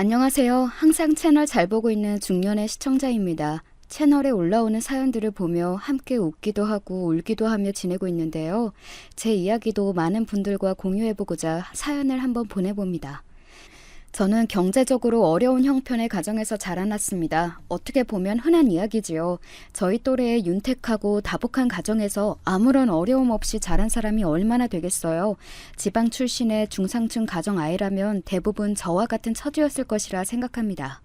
안녕하세요. 항상 채널 잘 보고 있는 중년의 시청자입니다. 채널에 올라오는 사연들을 보며 함께 웃기도 하고 울기도 하며 지내고 있는데요. 제 이야기도 많은 분들과 공유해보고자 사연을 한번 보내봅니다. 저는 경제적으로 어려운 형편의 가정에서 자라났습니다. 어떻게 보면 흔한 이야기지요. 저희 또래의 윤택하고 다복한 가정에서 아무런 어려움 없이 자란 사람이 얼마나 되겠어요. 지방 출신의 중상층 가정 아이라면 대부분 저와 같은 처지였을 것이라 생각합니다.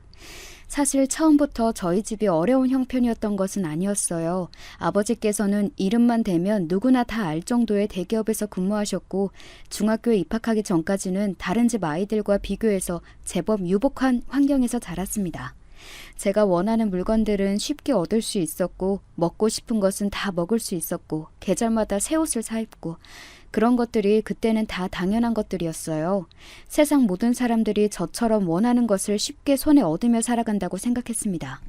사실 처음부터 저희 집이 어려운 형편이었던 것은 아니었어요. 아버지께서는 이름만 대면 누구나 다 알 정도의 대기업에서 근무하셨고 중학교에 입학하기 전까지는 다른 집 아이들과 비교해서 제법 유복한 환경에서 자랐습니다. 제가 원하는 물건들은 쉽게 얻을 수 있었고 먹고 싶은 것은 다 먹을 수 있었고 계절마다 새 옷을 사 입고 그런 것들이 그때는 다 당연한 것들이었어요. 세상 모든 사람들이 저처럼 원하는 것을 쉽게 손에 얻으며 살아간다고 생각했습니다.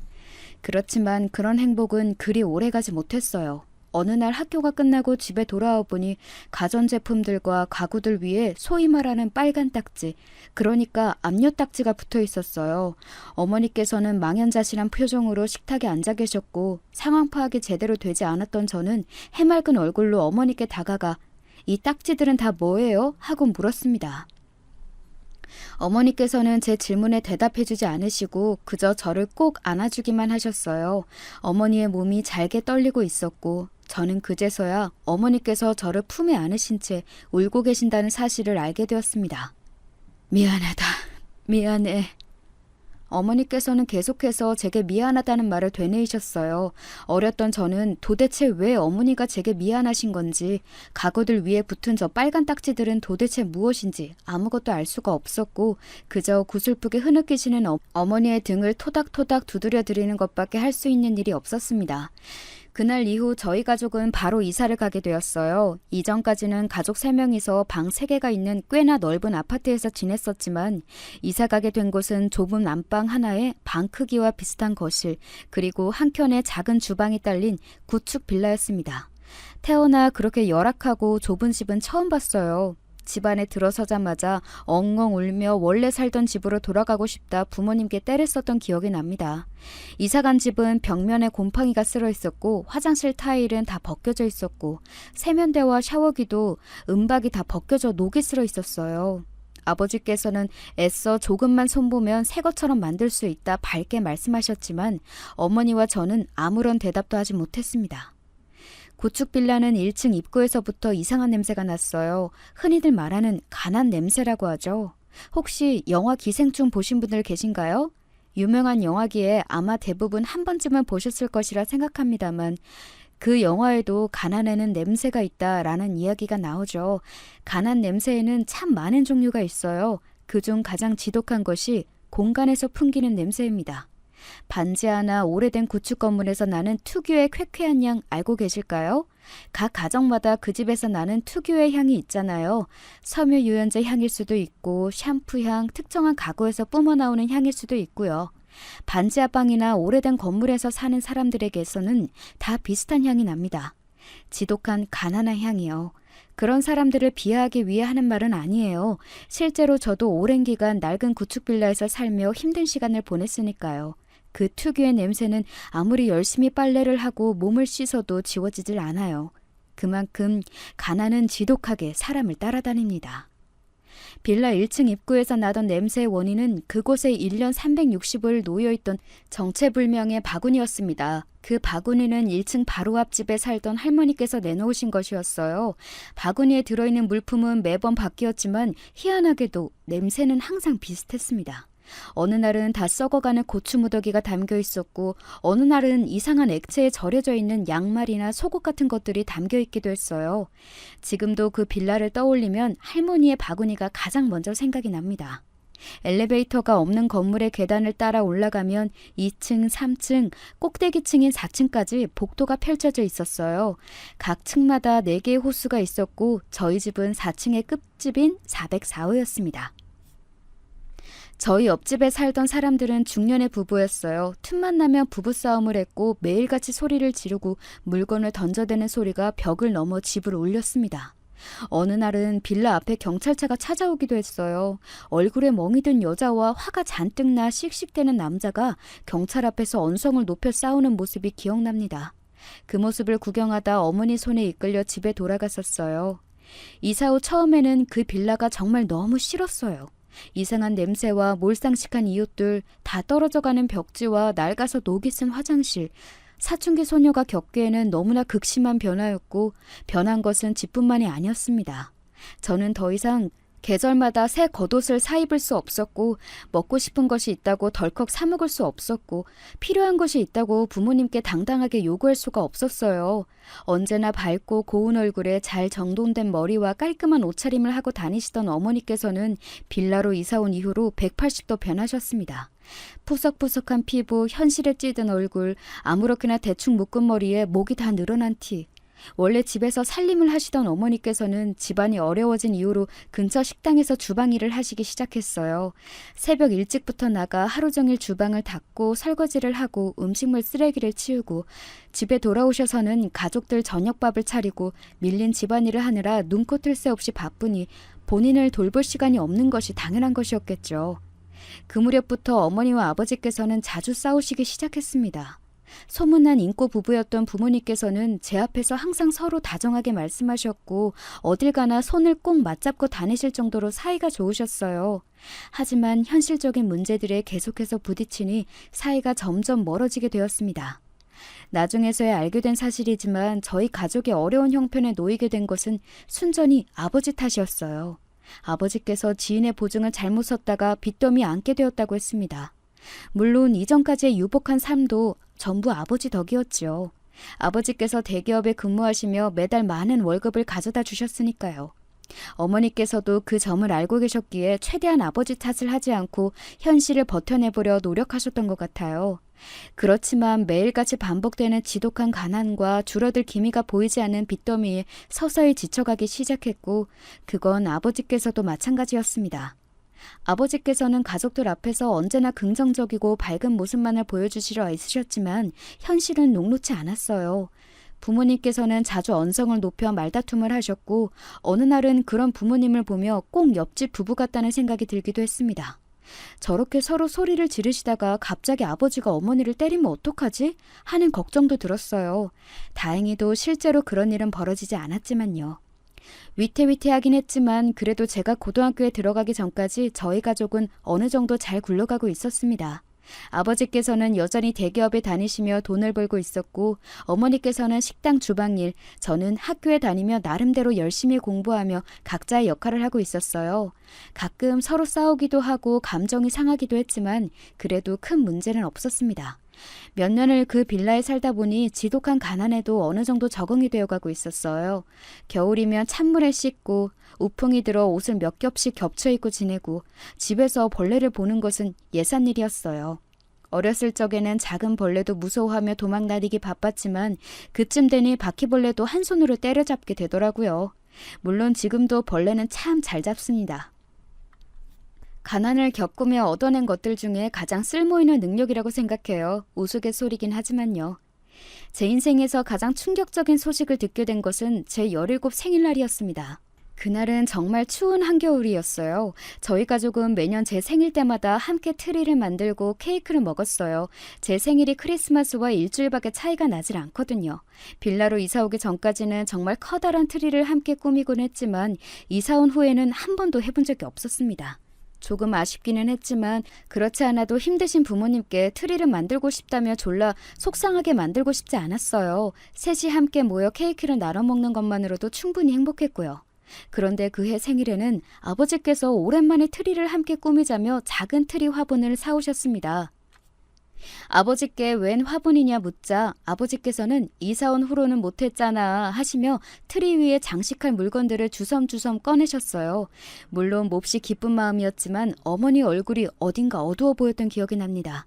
그렇지만 그런 행복은 그리 오래가지 못했어요. 어느 날 학교가 끝나고 집에 돌아와 보니 가전제품들과 가구들 위에 소위 말하는 빨간 딱지, 그러니까 압력 딱지가 붙어 있었어요. 어머니께서는 망연자실한 표정으로 식탁에 앉아 계셨고 상황 파악이 제대로 되지 않았던 저는 해맑은 얼굴로 어머니께 다가가 이 딱지들은 다 뭐예요? 하고 물었습니다. 어머니께서는 제 질문에 대답해주지 않으시고 그저 저를 꼭 안아주기만 하셨어요. 어머니의 몸이 잘게 떨리고 있었고 저는 그제서야 어머니께서 저를 품에 안으신 채 울고 계신다는 사실을 알게 되었습니다. 미안하다. 미안해. 어머니께서는 계속해서 제게 미안하다는 말을 되뇌이셨어요. 어렸던 저는 도대체 왜 어머니가 제게 미안하신 건지, 가구들 위에 붙은 저 빨간 딱지들은 도대체 무엇인지 아무것도 알 수가 없었고 그저 구슬프게 흐느끼시는 어머니의 등을 토닥토닥 두드려 드리는 것밖에 할 수 있는 일이 없었습니다. 그날 이후 저희 가족은 바로 이사를 가게 되었어요. 이전까지는 가족 3명이서 방 3개가 있는 꽤나 넓은 아파트에서 지냈었지만 이사 가게 된 곳은 좁은 안방 하나에 방 크기와 비슷한 거실, 그리고 한켠에 작은 주방이 딸린 구축 빌라였습니다. 태어나 그렇게 열악하고 좁은 집은 처음 봤어요. 집 안에 들어서자마자 엉엉 울며 원래 살던 집으로 돌아가고 싶다 부모님께 떼를 썼던 기억이 납니다. 이사간 집은 벽면에 곰팡이가 쓸어 있었고 화장실 타일은 다 벗겨져 있었고 세면대와 샤워기도 은박이 다 벗겨져 녹이 쓸어 있었어요. 아버지께서는 애써 조금만 손보면 새 것처럼 만들 수 있다 밝게 말씀하셨지만 어머니와 저는 아무런 대답도 하지 못했습니다. 고축 빌라는 1층 입구에서부터 이상한 냄새가 났어요. 흔히들 말하는 간한 냄새라고 하죠. 혹시 영화 기생충 보신 분들 계신가요? 유명한 영화기에 아마 대부분 한 번쯤은 보셨을 것이라 생각합니다만 그 영화에도 가난에는 냄새가 있다라는 이야기가 나오죠. 가난 냄새에는 참 많은 종류가 있어요. 그중 가장 지독한 것이 공간에서 풍기는 냄새입니다. 반지 하나 오래된 구축 건물에서 나는 특유의 쾌쾌한 향 알고 계실까요? 각 가정마다 그 집에서 나는 특유의 향이 있잖아요. 섬유 유연제 향일 수도 있고 샴푸 향, 특정한 가구에서 뿜어나오는 향일 수도 있고요. 반지 하방이나 오래된 건물에서 사는 사람들에게서는 다 비슷한 향이 납니다. 지독한 가난한 향이요. 그런 사람들을 비하하기 위해 하는 말은 아니에요. 실제로 저도 오랜 기간 낡은 구축 빌라에서 살며 힘든 시간을 보냈으니까요. 그 특유의 냄새는 아무리 열심히 빨래를 하고 몸을 씻어도 지워지질 않아요. 그만큼 가난은 지독하게 사람을 따라다닙니다. 빌라 1층 입구에서 나던 냄새의 원인은 그곳에 1년 360을 놓여있던 정체불명의 바구니였습니다. 그 바구니는 1층 바로 앞집에 살던 할머니께서 내놓으신 것이었어요. 바구니에 들어있는 물품은 매번 바뀌었지만 희한하게도 냄새는 항상 비슷했습니다. 어느 날은 다 썩어가는 고추 무더기가 담겨 있었고 어느 날은 이상한 액체에 절여져 있는 양말이나 속옷 같은 것들이 담겨 있기도 했어요. 지금도 그 빌라를 떠올리면 할머니의 바구니가 가장 먼저 생각이 납니다. 엘리베이터가 없는 건물의 계단을 따라 올라가면 2층, 3층, 꼭대기층인 4층까지 복도가 펼쳐져 있었어요. 각 층마다 4개의 호수가 있었고 저희 집은 4층의 끝집인 404호였습니다. 저희 옆집에 살던 사람들은 중년의 부부였어요. 틈만 나면 부부싸움을 했고 매일같이 소리를 지르고 물건을 던져대는 소리가 벽을 넘어 집을 울렸습니다. 어느 날은 빌라 앞에 경찰차가 찾아오기도 했어요. 얼굴에 멍이 든 여자와 화가 잔뜩 나 씩씩대는 남자가 경찰 앞에서 언성을 높여 싸우는 모습이 기억납니다. 그 모습을 구경하다 어머니 손에 이끌려 집에 돌아갔었어요. 이사 후 처음에는 그 빌라가 정말 너무 싫었어요. 이상한 냄새와 몰상식한 이웃들, 다 떨어져가는 벽지와 낡아서 녹이 쓴 화장실, 사춘기 소녀가 겪기에는 너무나 극심한 변화였고 변한 것은 집뿐만이 아니었습니다. 저는 더 이상 계절마다 새 겉옷을 사입을 수 없었고 먹고 싶은 것이 있다고 덜컥 사 먹을 수 없었고 필요한 것이 있다고 부모님께 당당하게 요구할 수가 없었어요. 언제나 밝고 고운 얼굴에 잘 정돈된 머리와 깔끔한 옷차림을 하고 다니시던 어머니께서는 빌라로 이사 온 이후로 180도 변하셨습니다. 푸석푸석한 피부, 현실에 찌든 얼굴, 아무렇게나 대충 묶은 머리에 목이 다 늘어난 티. 원래 집에서 살림을 하시던 어머니께서는 집안이 어려워진 이후로 근처 식당에서 주방 일을 하시기 시작했어요. 새벽 일찍부터 나가 하루 종일 주방을 닦고 설거지를 하고 음식물 쓰레기를 치우고 집에 돌아오셔서는 가족들 저녁밥을 차리고 밀린 집안일을 하느라 눈코 뜰 새 없이 바쁘니 본인을 돌볼 시간이 없는 것이 당연한 것이었겠죠. 그 무렵부터 어머니와 아버지께서는 자주 싸우시기 시작했습니다. 소문난 인고 부부였던 부모님께서는 제 앞에서 항상 서로 다정하게 말씀하셨고 어딜 가나 손을 꼭 맞잡고 다니실 정도로 사이가 좋으셨어요. 하지만 현실적인 문제들에 계속해서 부딪히니 사이가 점점 멀어지게 되었습니다. 나중에서야 알게 된 사실이지만 저희 가족이 어려운 형편에 놓이게 된 것은 순전히 아버지 탓이었어요. 아버지께서 지인의 보증을 잘못 썼다가 빚더미 안게 되었다고 했습니다. 물론 이전까지의 유복한 삶도 전부 아버지 덕이었지요. 아버지께서 대기업에 근무하시며 매달 많은 월급을 가져다 주셨으니까요. 어머니께서도 그 점을 알고 계셨기에 최대한 아버지 탓을 하지 않고 현실을 버텨내보려 노력하셨던 것 같아요. 그렇지만 매일같이 반복되는 지독한 가난과 줄어들 기미가 보이지 않는 빚더미에 서서히 지쳐가기 시작했고 그건 아버지께서도 마찬가지였습니다. 아버지께서는 가족들 앞에서 언제나 긍정적이고 밝은 모습만을 보여주시려 애쓰셨지만 현실은 녹록지 않았어요. 부모님께서는 자주 언성을 높여 말다툼을 하셨고 어느 날은 그런 부모님을 보며 꼭 옆집 부부 같다는 생각이 들기도 했습니다. 저렇게 서로 소리를 지르시다가 갑자기 아버지가 어머니를 때리면 어떡하지? 하는 걱정도 들었어요. 다행히도 실제로 그런 일은 벌어지지 않았지만요. 위태위태하긴 했지만 그래도 제가 고등학교에 들어가기 전까지 저희 가족은 어느 정도 잘 굴러가고 있었습니다. 아버지께서는 여전히 대기업에 다니시며 돈을 벌고 있었고 어머니께서는 식당 주방일, 저는 학교에 다니며 나름대로 열심히 공부하며 각자의 역할을 하고 있었어요. 가끔 서로 싸우기도 하고 감정이 상하기도 했지만 그래도 큰 문제는 없었습니다. 몇 년을 그 빌라에 살다 보니 지독한 가난에도 어느 정도 적응이 되어가고 있었어요. 겨울이면 찬물에 씻고 우풍이 들어 옷을 몇 겹씩 겹쳐 입고 지내고 집에서 벌레를 보는 것은 예산일이었어요. 어렸을 적에는 작은 벌레도 무서워하며 도망다니기 바빴지만 그쯤 되니 바퀴벌레도 한 손으로 때려잡게 되더라고요. 물론 지금도 벌레는 참 잘 잡습니다. 가난을 겪으며 얻어낸 것들 중에 가장 쓸모있는 능력이라고 생각해요. 우스갯소리긴 하지만요. 제 인생에서 가장 충격적인 소식을 듣게 된 것은 제 17 생일날이었습니다. 그날은 정말 추운 한겨울이었어요. 저희 가족은 매년 제 생일 때마다 함께 트리를 만들고 케이크를 먹었어요. 제 생일이 크리스마스와 일주일밖에 차이가 나질 않거든요. 빌라로 이사 오기 전까지는 정말 커다란 트리를 함께 꾸미곤 했지만 이사 온 후에는 한 번도 해본 적이 없었습니다. 조금 아쉽기는 했지만 그렇지 않아도 힘드신 부모님께 트리를 만들고 싶다며 졸라 속상하게 만들고 싶지 않았어요. 셋이 함께 모여 케이크를 나눠 먹는 것만으로도 충분히 행복했고요. 그런데 그해 생일에는 아버지께서 오랜만에 트리를 함께 꾸미자며 작은 트리 화분을 사오셨습니다. 아버지께 웬 화분이냐 묻자 아버지께서는 이사 온 후로는 못했잖아 하시며 트리 위에 장식할 물건들을 주섬주섬 꺼내셨어요. 물론 몹시 기쁜 마음이었지만 어머니 얼굴이 어딘가 어두워 보였던 기억이 납니다.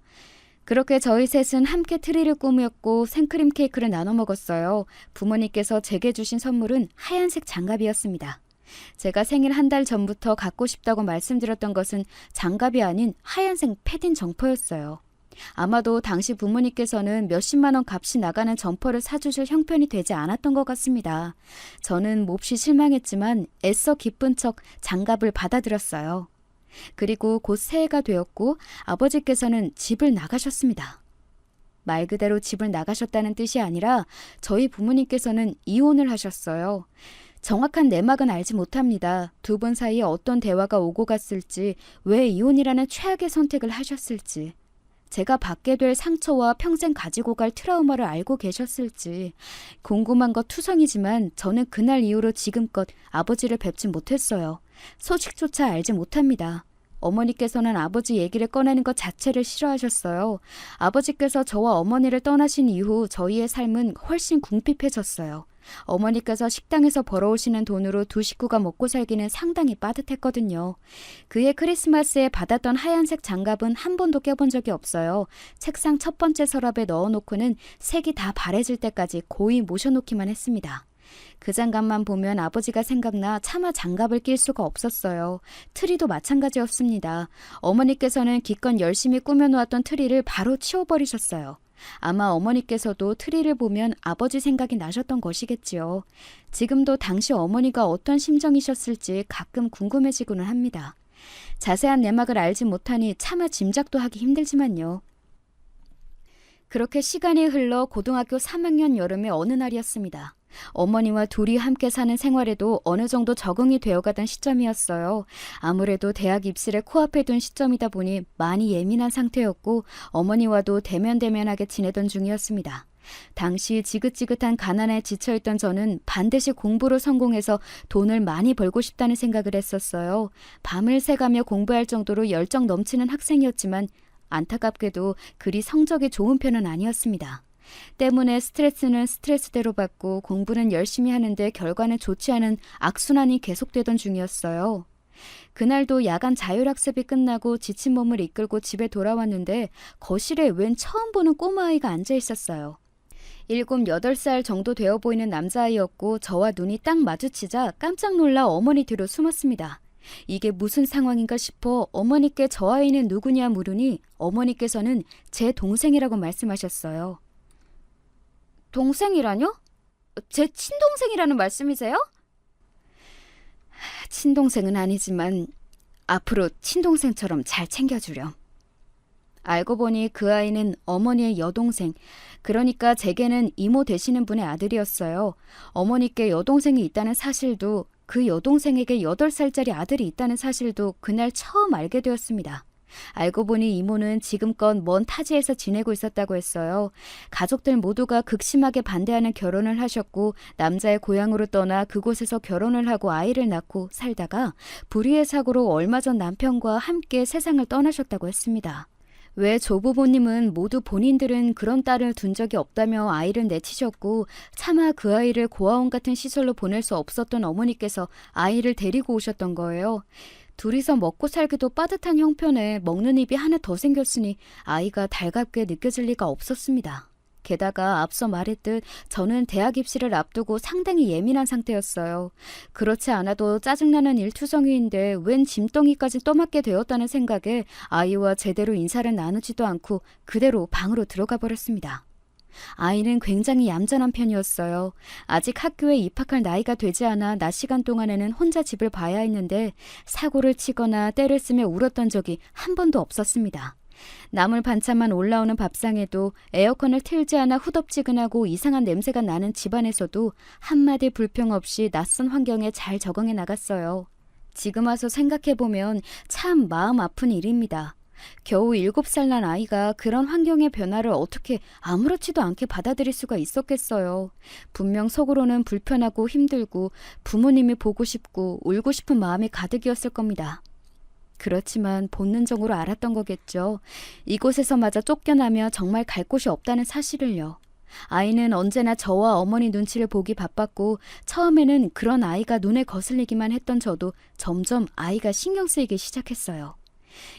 그렇게 저희 셋은 함께 트리를 꾸몄고 생크림 케이크를 나눠 먹었어요. 부모님께서 제게 주신 선물은 하얀색 장갑이었습니다. 제가 생일 한 달 전부터 갖고 싶다고 말씀드렸던 것은 장갑이 아닌 하얀색 패딩 점퍼였어요. 아마도 당시 부모님께서는 몇십만 원 값이 나가는 점퍼를 사주실 형편이 되지 않았던 것 같습니다. 저는 몹시 실망했지만 애써 기쁜 척 장갑을 받아들였어요. 그리고 곧 새해가 되었고 아버지께서는 집을 나가셨습니다. 말 그대로 집을 나가셨다는 뜻이 아니라 저희 부모님께서는 이혼을 하셨어요. 정확한 내막은 알지 못합니다. 두 분 사이에 어떤 대화가 오고 갔을지, 왜 이혼이라는 최악의 선택을 하셨을지, 제가 받게 될 상처와 평생 가지고 갈 트라우마를 알고 계셨을지 궁금한 것 투성이지만 저는 그날 이후로 지금껏 아버지를 뵙지 못했어요. 소식조차 알지 못합니다. 어머니께서는 아버지 얘기를 꺼내는 것 자체를 싫어하셨어요. 아버지께서 저와 어머니를 떠나신 이후 저희의 삶은 훨씬 궁핍해졌어요. 어머니께서 식당에서 벌어오시는 돈으로 두 식구가 먹고 살기는 상당히 빠듯했거든요. 그해 크리스마스에 받았던 하얀색 장갑은 한 번도 껴본 적이 없어요. 책상 첫 번째 서랍에 넣어놓고는 색이 다 바래질 때까지 고이 모셔놓기만 했습니다. 그 장갑만 보면 아버지가 생각나 차마 장갑을 낄 수가 없었어요. 트리도 마찬가지였습니다. 어머니께서는 기껏 열심히 꾸며놓았던 트리를 바로 치워버리셨어요. 아마 어머니께서도 트리를 보면 아버지 생각이 나셨던 것이겠지요. 지금도 당시 어머니가 어떤 심정이셨을지 가끔 궁금해지고는 합니다. 자세한 내막을 알지 못하니 차마 짐작도 하기 힘들지만요. 그렇게 시간이 흘러 고등학교 3학년 여름의 어느 날이었습니다. 어머니와 둘이 함께 사는 생활에도 어느 정도 적응이 되어가던 시점이었어요. 아무래도 대학 입시를 코앞에 둔 시점이다 보니 많이 예민한 상태였고 어머니와도 대면대면하게 지내던 중이었습니다. 당시 지긋지긋한 가난에 지쳐있던 저는 반드시 공부로 성공해서 돈을 많이 벌고 싶다는 생각을 했었어요. 밤을 새가며 공부할 정도로 열정 넘치는 학생이었지만 안타깝게도 그리 성적이 좋은 편은 아니었습니다. 때문에 스트레스는 스트레스대로 받고 공부는 열심히 하는데 결과는 좋지 않은 악순환이 계속되던 중이었어요. 그날도 야간 자율학습이 끝나고 지친 몸을 이끌고 집에 돌아왔는데 거실에 웬 처음 보는 꼬마아이가 앉아 있었어요. 7, 8살 정도 되어 보이는 남자아이였고 저와 눈이 딱 마주치자 깜짝 놀라 어머니 뒤로 숨었습니다. 이게 무슨 상황인가 싶어 어머니께 저 아이는 누구냐 물으니 어머니께서는 제 동생이라고 말씀하셨어요. 동생이라뇨? 제 친동생이라는 말씀이세요? 친동생은 아니지만 앞으로 친동생처럼 잘 챙겨주렴. 알고 보니 그 아이는 어머니의 여동생, 그러니까 제게는 이모 되시는 분의 아들이었어요. 어머니께 여동생이 있다는 사실도, 그 여동생에게 8살짜리 아들이 있다는 사실도 그날 처음 알게 되었습니다. 알고 보니 이모는 지금껏 먼 타지에서 지내고 있었다고 했어요. 가족들 모두가 극심하게 반대하는 결혼을 하셨고 남자의 고향으로 떠나 그곳에서 결혼을 하고 아이를 낳고 살다가 불의의 사고로 얼마 전 남편과 함께 세상을 떠나셨다고 했습니다. 왜 조부모님은 모두 본인들은 그런 딸을 둔 적이 없다며 아이를 내치셨고 차마 그 아이를 고아원 같은 시설로 보낼 수 없었던 어머니께서 아이를 데리고 오셨던 거예요. 둘이서 먹고 살기도 빠듯한 형편에 먹는 입이 하나 더 생겼으니 아이가 달갑게 느껴질 리가 없었습니다. 게다가 앞서 말했듯 저는 대학 입시를 앞두고 상당히 예민한 상태였어요. 그렇지 않아도 짜증나는 일투성이인데 웬 짐덩이까지 떠맡게 되었다는 생각에 아이와 제대로 인사를 나누지도 않고 그대로 방으로 들어가 버렸습니다. 아이는 굉장히 얌전한 편이었어요. 아직 학교에 입학할 나이가 되지 않아 낮 시간 동안에는 혼자 집을 봐야 했는데 사고를 치거나 때를 쓰며 울었던 적이 한 번도 없었습니다. 나물 반찬만 올라오는 밥상에도 에어컨을 틀지 않아 후덥지근하고 이상한 냄새가 나는 집안에서도 한마디 불평 없이 낯선 환경에 잘 적응해 나갔어요. 지금 와서 생각해보면 참 마음 아픈 일입니다. 겨우 7살 난 아이가 그런 환경의 변화를 어떻게 아무렇지도 않게 받아들일 수가 있었겠어요. 분명 속으로는 불편하고 힘들고 부모님이 보고 싶고 울고 싶은 마음이 가득이었을 겁니다. 그렇지만 본능적으로 알았던 거겠죠. 이곳에서마저 쫓겨나며 정말 갈 곳이 없다는 사실을요. 아이는 언제나 저와 어머니 눈치를 보기 바빴고 처음에는 그런 아이가 눈에 거슬리기만 했던 저도 점점 아이가 신경 쓰이기 시작했어요.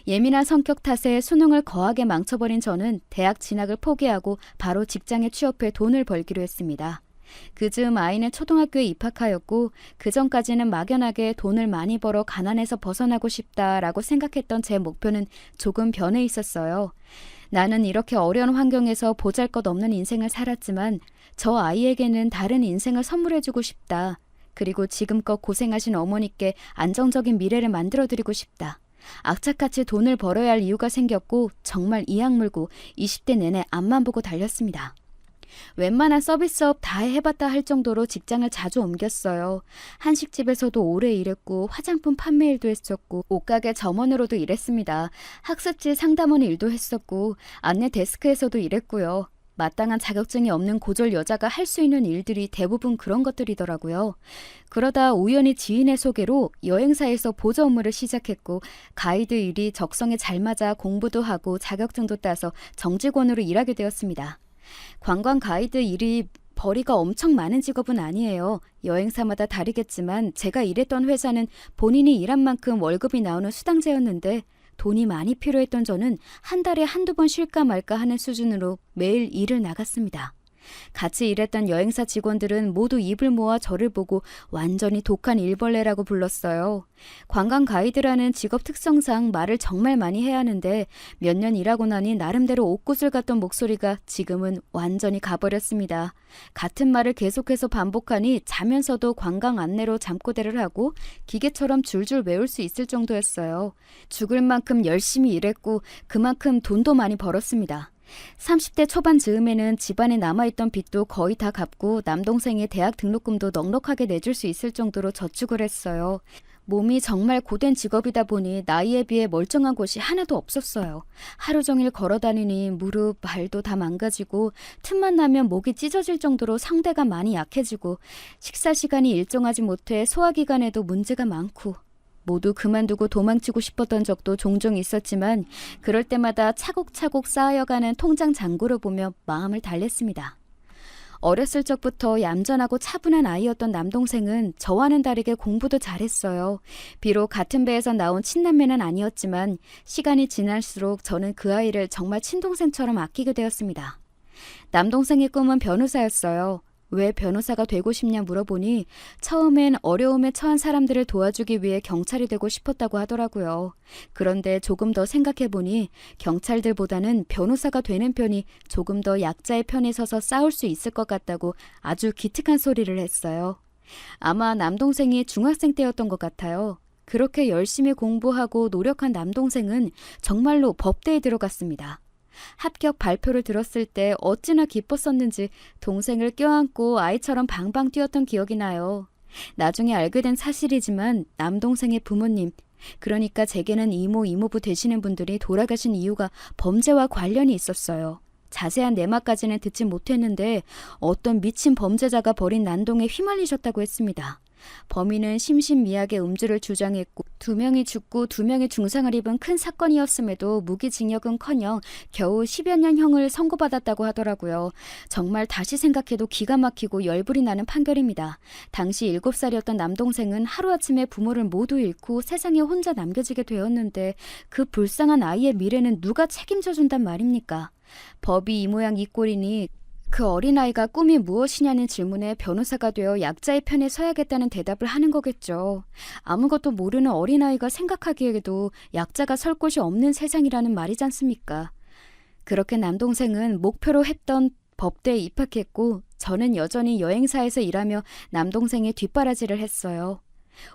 예민한 성격 탓에 수능을 거하게 망쳐버린 저는 대학 진학을 포기하고 바로 직장에 취업해 돈을 벌기로 했습니다. 그즈음 아이는 초등학교에 입학하였고 그전까지는 막연하게 돈을 많이 벌어 가난에서 벗어나고 싶다라고 생각했던 제 목표는 조금 변해 있었어요. 나는 이렇게 어려운 환경에서 보잘것없는 인생을 살았지만 저 아이에게는 다른 인생을 선물해주고 싶다. 그리고 지금껏 고생하신 어머니께 안정적인 미래를 만들어드리고 싶다. 악착같이 돈을 벌어야 할 이유가 생겼고 정말 이악 물고 20대 내내 앞만 보고 달렸습니다. 웬만한 서비스업 다 해봤다 할 정도로 직장을 자주 옮겼어요. 한식집에서도 오래 일했고 화장품 판매 일도 했었고 옷가게 점원으로도 일했습니다. 학습지 상담원 일도 했었고 안내 데스크에서도 일했고요. 마땅한 자격증이 없는 고졸 여자가 할 수 있는 일들이 대부분 그런 것들이더라고요. 그러다 우연히 지인의 소개로 여행사에서 보조 업무를 시작했고 가이드 일이 적성에 잘 맞아 공부도 하고 자격증도 따서 정직원으로 일하게 되었습니다. 관광 가이드 일이 벌이가 엄청 많은 직업은 아니에요. 여행사마다 다르겠지만 제가 일했던 회사는 본인이 일한 만큼 월급이 나오는 수당제였는데 돈이 많이 필요했던 저는 한 달에 한두 번 쉴까 말까 하는 수준으로 매일 일을 나갔습니다. 같이 일했던 여행사 직원들은 모두 입을 모아 저를 보고 완전히 독한 일벌레라고 불렀어요. 관광 가이드라는 직업 특성상 말을 정말 많이 해야 하는데 몇 년 일하고 나니 나름대로 옥구슬 같던 목소리가 지금은 완전히 가버렸습니다. 같은 말을 계속해서 반복하니 자면서도 관광 안내로 잠꼬대를 하고 기계처럼 줄줄 외울 수 있을 정도였어요. 죽을 만큼 열심히 일했고 그만큼 돈도 많이 벌었습니다. 30대 초반 즈음에는 집안에 남아있던 빚도 거의 다 갚고 남동생의 대학 등록금도 넉넉하게 내줄 수 있을 정도로 저축을 했어요. 몸이 정말 고된 직업이다 보니 나이에 비해 멀쩡한 곳이 하나도 없었어요. 하루 종일 걸어다니니 무릎, 발도 다 망가지고 틈만 나면 목이 찢어질 정도로 상대가 많이 약해지고 식사 시간이 일정하지 못해 소화기관에도 문제가 많고 모두 그만두고 도망치고 싶었던 적도 종종 있었지만 그럴 때마다 차곡차곡 쌓여가는 통장 잔고를 보며 마음을 달랬습니다. 어렸을 적부터 얌전하고 차분한 아이였던 남동생은 저와는 다르게 공부도 잘했어요. 비록 같은 배에서 나온 친남매는 아니었지만 시간이 지날수록 저는 그 아이를 정말 친동생처럼 아끼게 되었습니다. 남동생의 꿈은 변호사였어요. 왜 변호사가 되고 싶냐 물어보니 처음엔 어려움에 처한 사람들을 도와주기 위해 경찰이 되고 싶었다고 하더라고요. 그런데 조금 더 생각해보니 경찰들보다는 변호사가 되는 편이 조금 더 약자의 편에 서서 싸울 수 있을 것 같다고 아주 기특한 소리를 했어요. 아마 남동생이 중학생 때였던 것 같아요. 그렇게 열심히 공부하고 노력한 남동생은 정말로 법대에 들어갔습니다. 합격 발표를 들었을 때 어찌나 기뻤었는지 동생을 껴안고 아이처럼 방방 뛰었던 기억이 나요. 나중에 알게 된 사실이지만 남동생의 부모님, 그러니까 제게는 이모, 이모부 되시는 분들이 돌아가신 이유가 범죄와 관련이 있었어요. 자세한 내막까지는 듣지 못했는데 어떤 미친 범죄자가 벌인 난동에 휘말리셨다고 했습니다. 범인은 심신미약의 음주를 주장했고 2명이 죽고 2명이 중상을 입은 큰 사건이었음에도 무기징역은커녕 겨우 10여 년 형을 선고받았다고 하더라고요. 정말 다시 생각해도 기가 막히고 열불이 나는 판결입니다. 당시 7살이었던 남동생은 하루아침에 부모를 모두 잃고 세상에 혼자 남겨지게 되었는데 그 불쌍한 아이의 미래는 누가 책임져준단 말입니까? 법이 이 모양 이 꼴이니 그 어린아이가 꿈이 무엇이냐는 질문에 변호사가 되어 약자의 편에 서야겠다는 대답을 하는 거겠죠. 아무것도 모르는 어린아이가 생각하기에도 약자가 설 곳이 없는 세상이라는 말이지 않습니까? 그렇게 남동생은 목표로 했던 법대에 입학했고 저는 여전히 여행사에서 일하며 남동생의 뒷바라지를 했어요.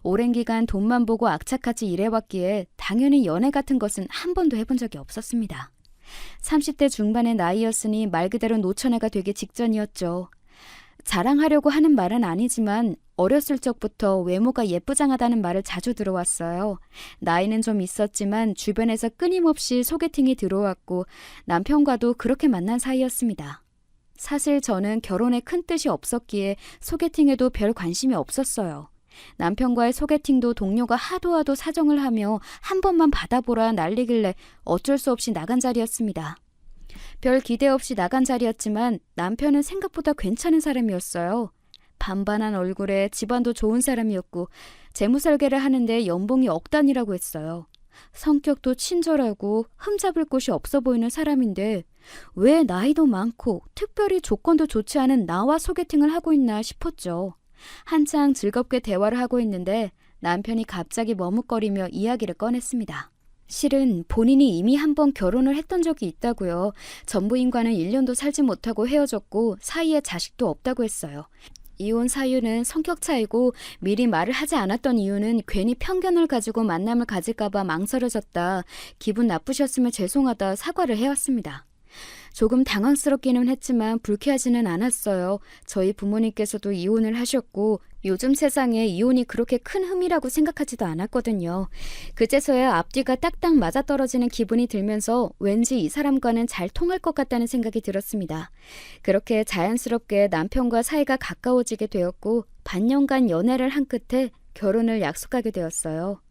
오랜 기간 돈만 보고 악착같이 일해왔기에 당연히 연애 같은 것은 한 번도 해본 적이 없었습니다. 30대 중반의 나이였으니 말 그대로 노처녀가 되기 직전이었죠. 자랑하려고 하는 말은 아니지만 어렸을 적부터 외모가 예쁘장하다는 말을 자주 들어왔어요. 나이는 좀 있었지만 주변에서 끊임없이 소개팅이 들어왔고 남편과도 그렇게 만난 사이였습니다. 사실 저는 결혼에 큰 뜻이 없었기에 소개팅에도 별 관심이 없었어요. 남편과의 소개팅도 동료가 하도 사정을 하며 한 번만 받아보라 난리길래 어쩔 수 없이 나간 자리였습니다. 별 기대 없이 나간 자리였지만 남편은 생각보다 괜찮은 사람이었어요. 반반한 얼굴에 집안도 좋은 사람이었고 재무설계를 하는데 연봉이 억 단위라고 했어요. 성격도 친절하고 흠잡을 곳이 없어 보이는 사람인데 왜 나이도 많고 특별히 조건도 좋지 않은 나와 소개팅을 하고 있나 싶었죠. 한창 즐겁게 대화를 하고 있는데 남편이 갑자기 머뭇거리며 이야기를 꺼냈습니다. 실은 본인이 이미 한 번 결혼을 했던 적이 있다고요. 전부인과는 1년도 살지 못하고 헤어졌고 사이에 자식도 없다고 했어요. 이혼 사유는 성격 차이고 미리 말을 하지 않았던 이유는 괜히 편견을 가지고 만남을 가질까봐 망설여졌다. 기분 나쁘셨으면 죄송하다 사과를 해왔습니다. 조금 당황스럽기는 했지만 불쾌하지는 않았어요. 저희 부모님께서도 이혼을 하셨고 요즘 세상에 이혼이 그렇게 큰 흠이라고 생각하지도 않았거든요. 그제서야 앞뒤가 딱딱 맞아떨어지는 기분이 들면서 왠지 이 사람과는 잘 통할 것 같다는 생각이 들었습니다. 그렇게 자연스럽게 남편과 사이가 가까워지게 되었고 반년간 연애를 한 끝에 결혼을 약속하게 되었어요.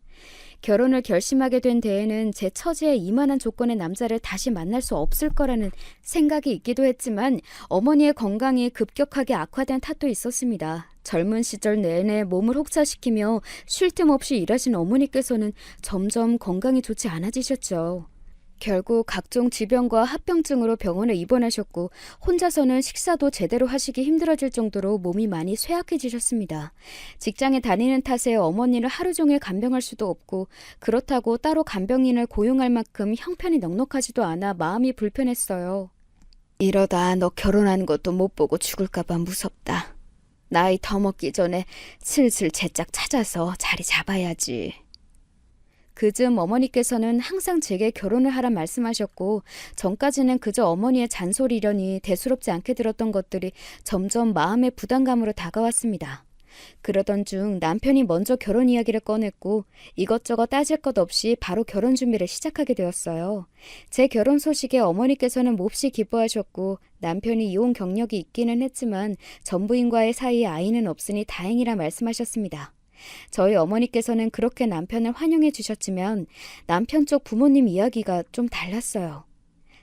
결혼을 결심하게 된 데에는 제 처지에 이만한 조건의 남자를 다시 만날 수 없을 거라는 생각이 있기도 했지만 어머니의 건강이 급격하게 악화된 탓도 있었습니다. 젊은 시절 내내 몸을 혹사시키며 쉴 틈 없이 일하신 어머니께서는 점점 건강이 좋지 않아지셨죠. 결국 각종 질병과 합병증으로 병원에 입원하셨고 혼자서는 식사도 제대로 하시기 힘들어질 정도로 몸이 많이 쇠약해지셨습니다. 직장에 다니는 탓에 어머니를 하루 종일 간병할 수도 없고 그렇다고 따로 간병인을 고용할 만큼 형편이 넉넉하지도 않아 마음이 불편했어요. 이러다 너 결혼하는 것도 못 보고 죽을까봐 무섭다. 나이 더 먹기 전에 슬슬 제짝 찾아서 자리 잡아야지. 그즈음 어머니께서는 항상 제게 결혼을 하라 말씀하셨고 전까지는 그저 어머니의 잔소리려니 대수롭지 않게 들었던 것들이 점점 마음의 부담감으로 다가왔습니다. 그러던 중 남편이 먼저 결혼 이야기를 꺼냈고 이것저것 따질 것 없이 바로 결혼 준비를 시작하게 되었어요. 제 결혼 소식에 어머니께서는 몹시 기뻐하셨고 남편이 이혼 경력이 있기는 했지만 전부인과의 사이에 아이는 없으니 다행이라 말씀하셨습니다. 저희 어머니께서는 그렇게 남편을 환영해 주셨지만 남편 쪽 부모님 이야기가 좀 달랐어요.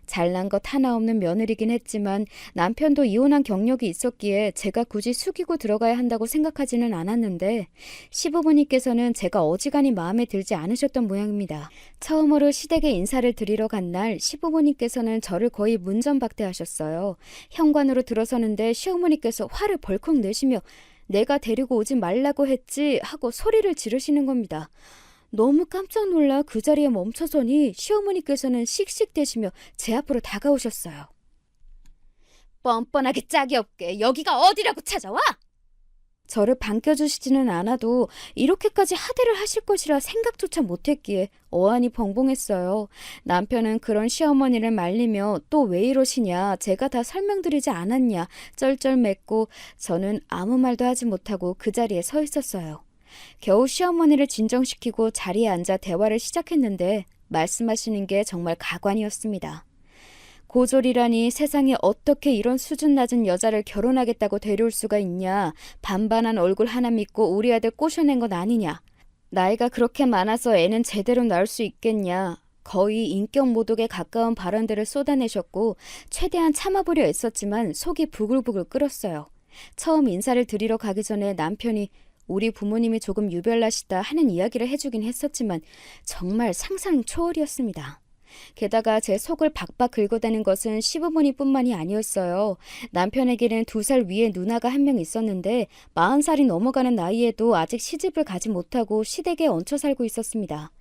잘난 것 하나 없는 며느리긴 했지만 남편도 이혼한 경력이 있었기에 제가 굳이 숙이고 들어가야 한다고 생각하지는 않았는데 시부모님께서는 제가 어지간히 마음에 들지 않으셨던 모양입니다. 처음으로 시댁에 인사를 드리러 간 날 시부모님께서는 저를 거의 문전박대하셨어요. 현관으로 들어서는데 시어머니께서 화를 벌컥 내시며 내가 데리고 오지 말라고 했지 하고 소리를 지르시는 겁니다. 너무 깜짝 놀라 그 자리에 멈춰서니 시어머니께서는 씩씩대시며 제 앞으로 다가오셨어요. 뻔뻔하게 짝이 없게 여기가 어디라고 찾아와? 저를 반겨주시지는 않아도 이렇게까지 하대를 하실 것이라 생각조차 못했기에 어안이 벙벙했어요. 남편은 그런 시어머니를 말리며 또 왜 이러시냐, 제가 다 설명드리지 않았냐 쩔쩔맸고 저는 아무 말도 하지 못하고 그 자리에 서 있었어요. 겨우 시어머니를 진정시키고 자리에 앉아 대화를 시작했는데 말씀하시는 게 정말 가관이었습니다. 고졸이라니 세상에 어떻게 이런 수준 낮은 여자를 결혼하겠다고 데려올 수가 있냐. 반반한 얼굴 하나 믿고 우리 아들 꼬셔낸 건 아니냐. 나이가 그렇게 많아서 애는 제대로 낳을 수 있겠냐. 거의 인격 모독에 가까운 발언들을 쏟아내셨고 최대한 참아보려 애썼지만 속이 부글부글 끓었어요. 처음 인사를 드리러 가기 전에 남편이 우리 부모님이 조금 유별나시다 하는 이야기를 해주긴 했었지만 정말 상상 초월이었습니다. 게다가 제 속을 박박 긁어대는 것은 시부모님뿐만이 아니었어요. 남편에게는 2살 위에 누나가 한 명 있었는데 40살이 넘어가는 나이에도 아직 시집을 가지 못하고 시댁에 얹혀 살고 있었습니다.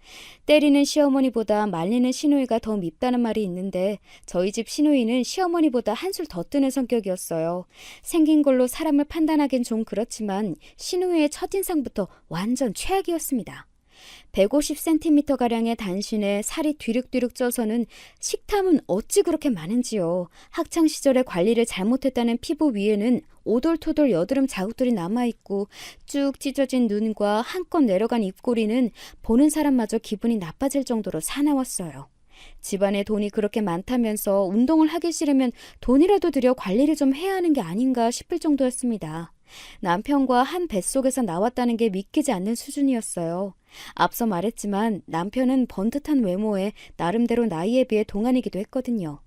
때리는 시어머니보다 말리는 시누이가 더 밉다는 말이 있는데 저희 집 시누이는 시어머니보다 한술 더 뜨는 성격이었어요. 생긴 걸로 사람을 판단하긴 좀 그렇지만 시누이의 첫인상부터 완전 최악이었습니다. 150cm가량의 단신에 살이 뒤룩뒤룩 쪄서는 식탐은 어찌 그렇게 많은지요. 학창시절에 관리를 잘못했다는 피부 위에는 오돌토돌 여드름 자국들이 남아있고 쭉 찢어진 눈과 한껏 내려간 입꼬리는 보는 사람마저 기분이 나빠질 정도로 사나웠어요. 집안에 돈이 그렇게 많다면서 운동을 하기 싫으면 돈이라도 들여 관리를 좀 해야 하는 게 아닌가 싶을 정도였습니다. 남편과 한 뱃속에서 나왔다는 게 믿기지 않는 수준이었어요. 앞서 말했지만 남편은 번듯한 외모에 나름대로 나이에 비해 동안이기도 했거든요.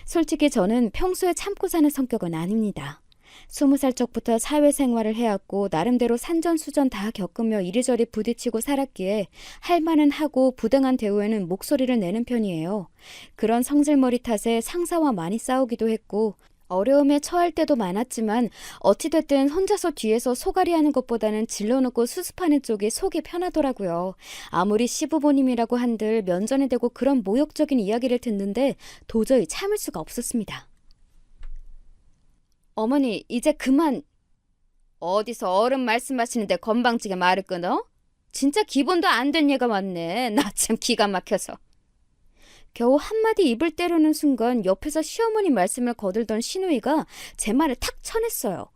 솔직히 저는 평소에 참고 사는 성격은 아닙니다. 20살 적부터 사회생활을 해왔고 나름대로 산전수전 다 겪으며 이리저리 부딪히고 살았기에 할 말은 하고 부당한 대우에는 목소리를 내는 편이에요. 그런 성질머리 탓에 상사와 많이 싸우기도 했고 어려움에 처할 때도 많았지만 어찌됐든 혼자서 뒤에서 소갈이 하는 것보다는 질러놓고 수습하는 쪽이 속이 편하더라고요. 아무리 시부모님이라고 한들 면전에 대고 그런 모욕적인 이야기를 듣는데 도저히 참을 수가 없었습니다. 어머니, 이제 그만. 어디서 어른 말씀하시는데 건방지게 말을 끊어? 진짜 기본도 안 된 얘가 많네. 나 참 기가 막혀서. 겨우 한마디 입을 때려는 순간 옆에서 시어머니 말씀을 거들던 시누이가 제 말을 탁 쳐냈어요.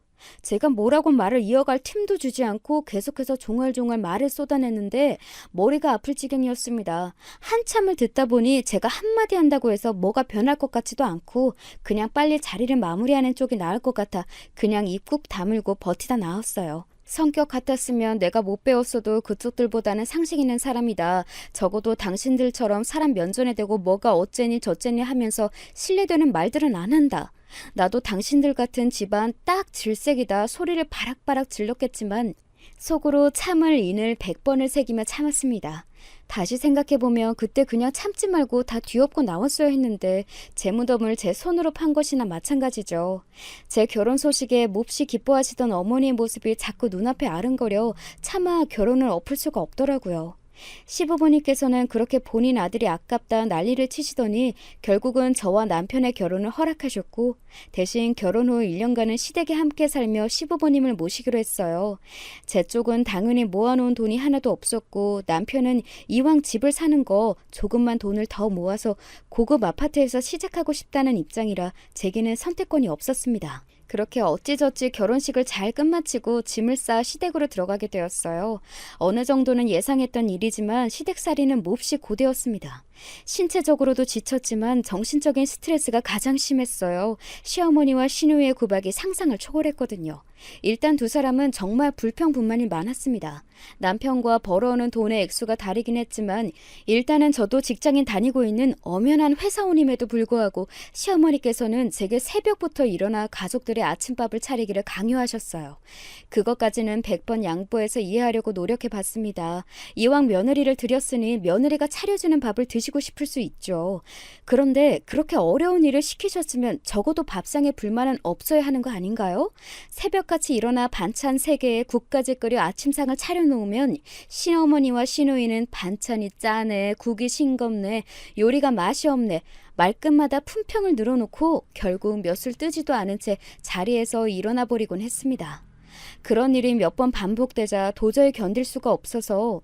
제가 뭐라고 말을 이어갈 틈도 주지 않고 계속해서 종알종알 말을 쏟아냈는데 머리가 아플 지경이었습니다. 한참을 듣다 보니 제가 한마디 한다고 해서 뭐가 변할 것 같지도 않고 그냥 빨리 자리를 마무리하는 쪽이 나을 것 같아 그냥 입 꾹 다물고 버티다 나왔어요. 성격 같았으면 내가 못 배웠어도 그쪽들보다는 상식 있는 사람이다. 적어도 당신들처럼 사람 면전에 대고 뭐가 어째니 저째니 하면서 신뢰되는 말들은 안 한다. 나도 당신들 같은 집안 딱 질색이다 소리를 바락바락 질렀겠지만 속으로 참을 인을 100번을 새기며 참았습니다. 다시 생각해보면 그때 그냥 참지 말고 다 뒤엎고 나왔어야 했는데 제 무덤을 제 손으로 판 것이나 마찬가지죠. 제 결혼 소식에 몹시 기뻐하시던 어머니의 모습이 자꾸 눈앞에 아른거려 차마 결혼을 엎을 수가 없더라고요. 시부모님께서는 그렇게 본인 아들이 아깝다 난리를 치시더니 결국은 저와 남편의 결혼을 허락하셨고 대신 결혼 후 1년간은 시댁에 함께 살며 시부모님을 모시기로 했어요. 제 쪽은 당연히 모아놓은 돈이 하나도 없었고 남편은 이왕 집을 사는 거 조금만 돈을 더 모아서 고급 아파트에서 시작하고 싶다는 입장이라 제게는 선택권이 없었습니다. 그렇게 어찌저찌 결혼식을 잘 끝마치고 짐을 싸 시댁으로 들어가게 되었어요. 어느 정도는 예상했던 일이지만 시댁살이는 몹시 고되었습니다. 신체적으로도 지쳤지만 정신적인 스트레스가 가장 심했어요. 시어머니와 시누이의 구박이 상상을 초월했거든요. 일단 두 사람은 정말 불평불만이 많았습니다. 남편과 벌어오는 돈의 액수가 다르긴 했지만 일단은 저도 직장인 다니고 있는 엄연한 회사원임에도 불구하고 시어머니께서는 제게 새벽부터 일어나 가족들의 아침밥을 차리기를 강요하셨어요. 그것까지는 100번 양보해서 이해하려고 노력해봤습니다. 이왕 며느리를 들였으니 며느리가 차려주는 밥을 드시고 싶을 수 있죠. 그런데 그렇게 어려운 일을 시키셨으면 적어도 밥상에 불만은 없어야 하는 거 아닌가요? 새벽같이 일어나 반찬 3개에 국까지 끓여 아침상을 차려놓으면 시어머니와 시누이는 반찬이 짜네, 국이 싱겁네, 요리가 맛이 없네, 말끝마다 품평을 늘어놓고 결국 몇술 뜨지도 않은 채 자리에서 일어나 버리곤 했습니다. 그런 일이 몇 번 반복되자 도저히 견딜 수가 없어서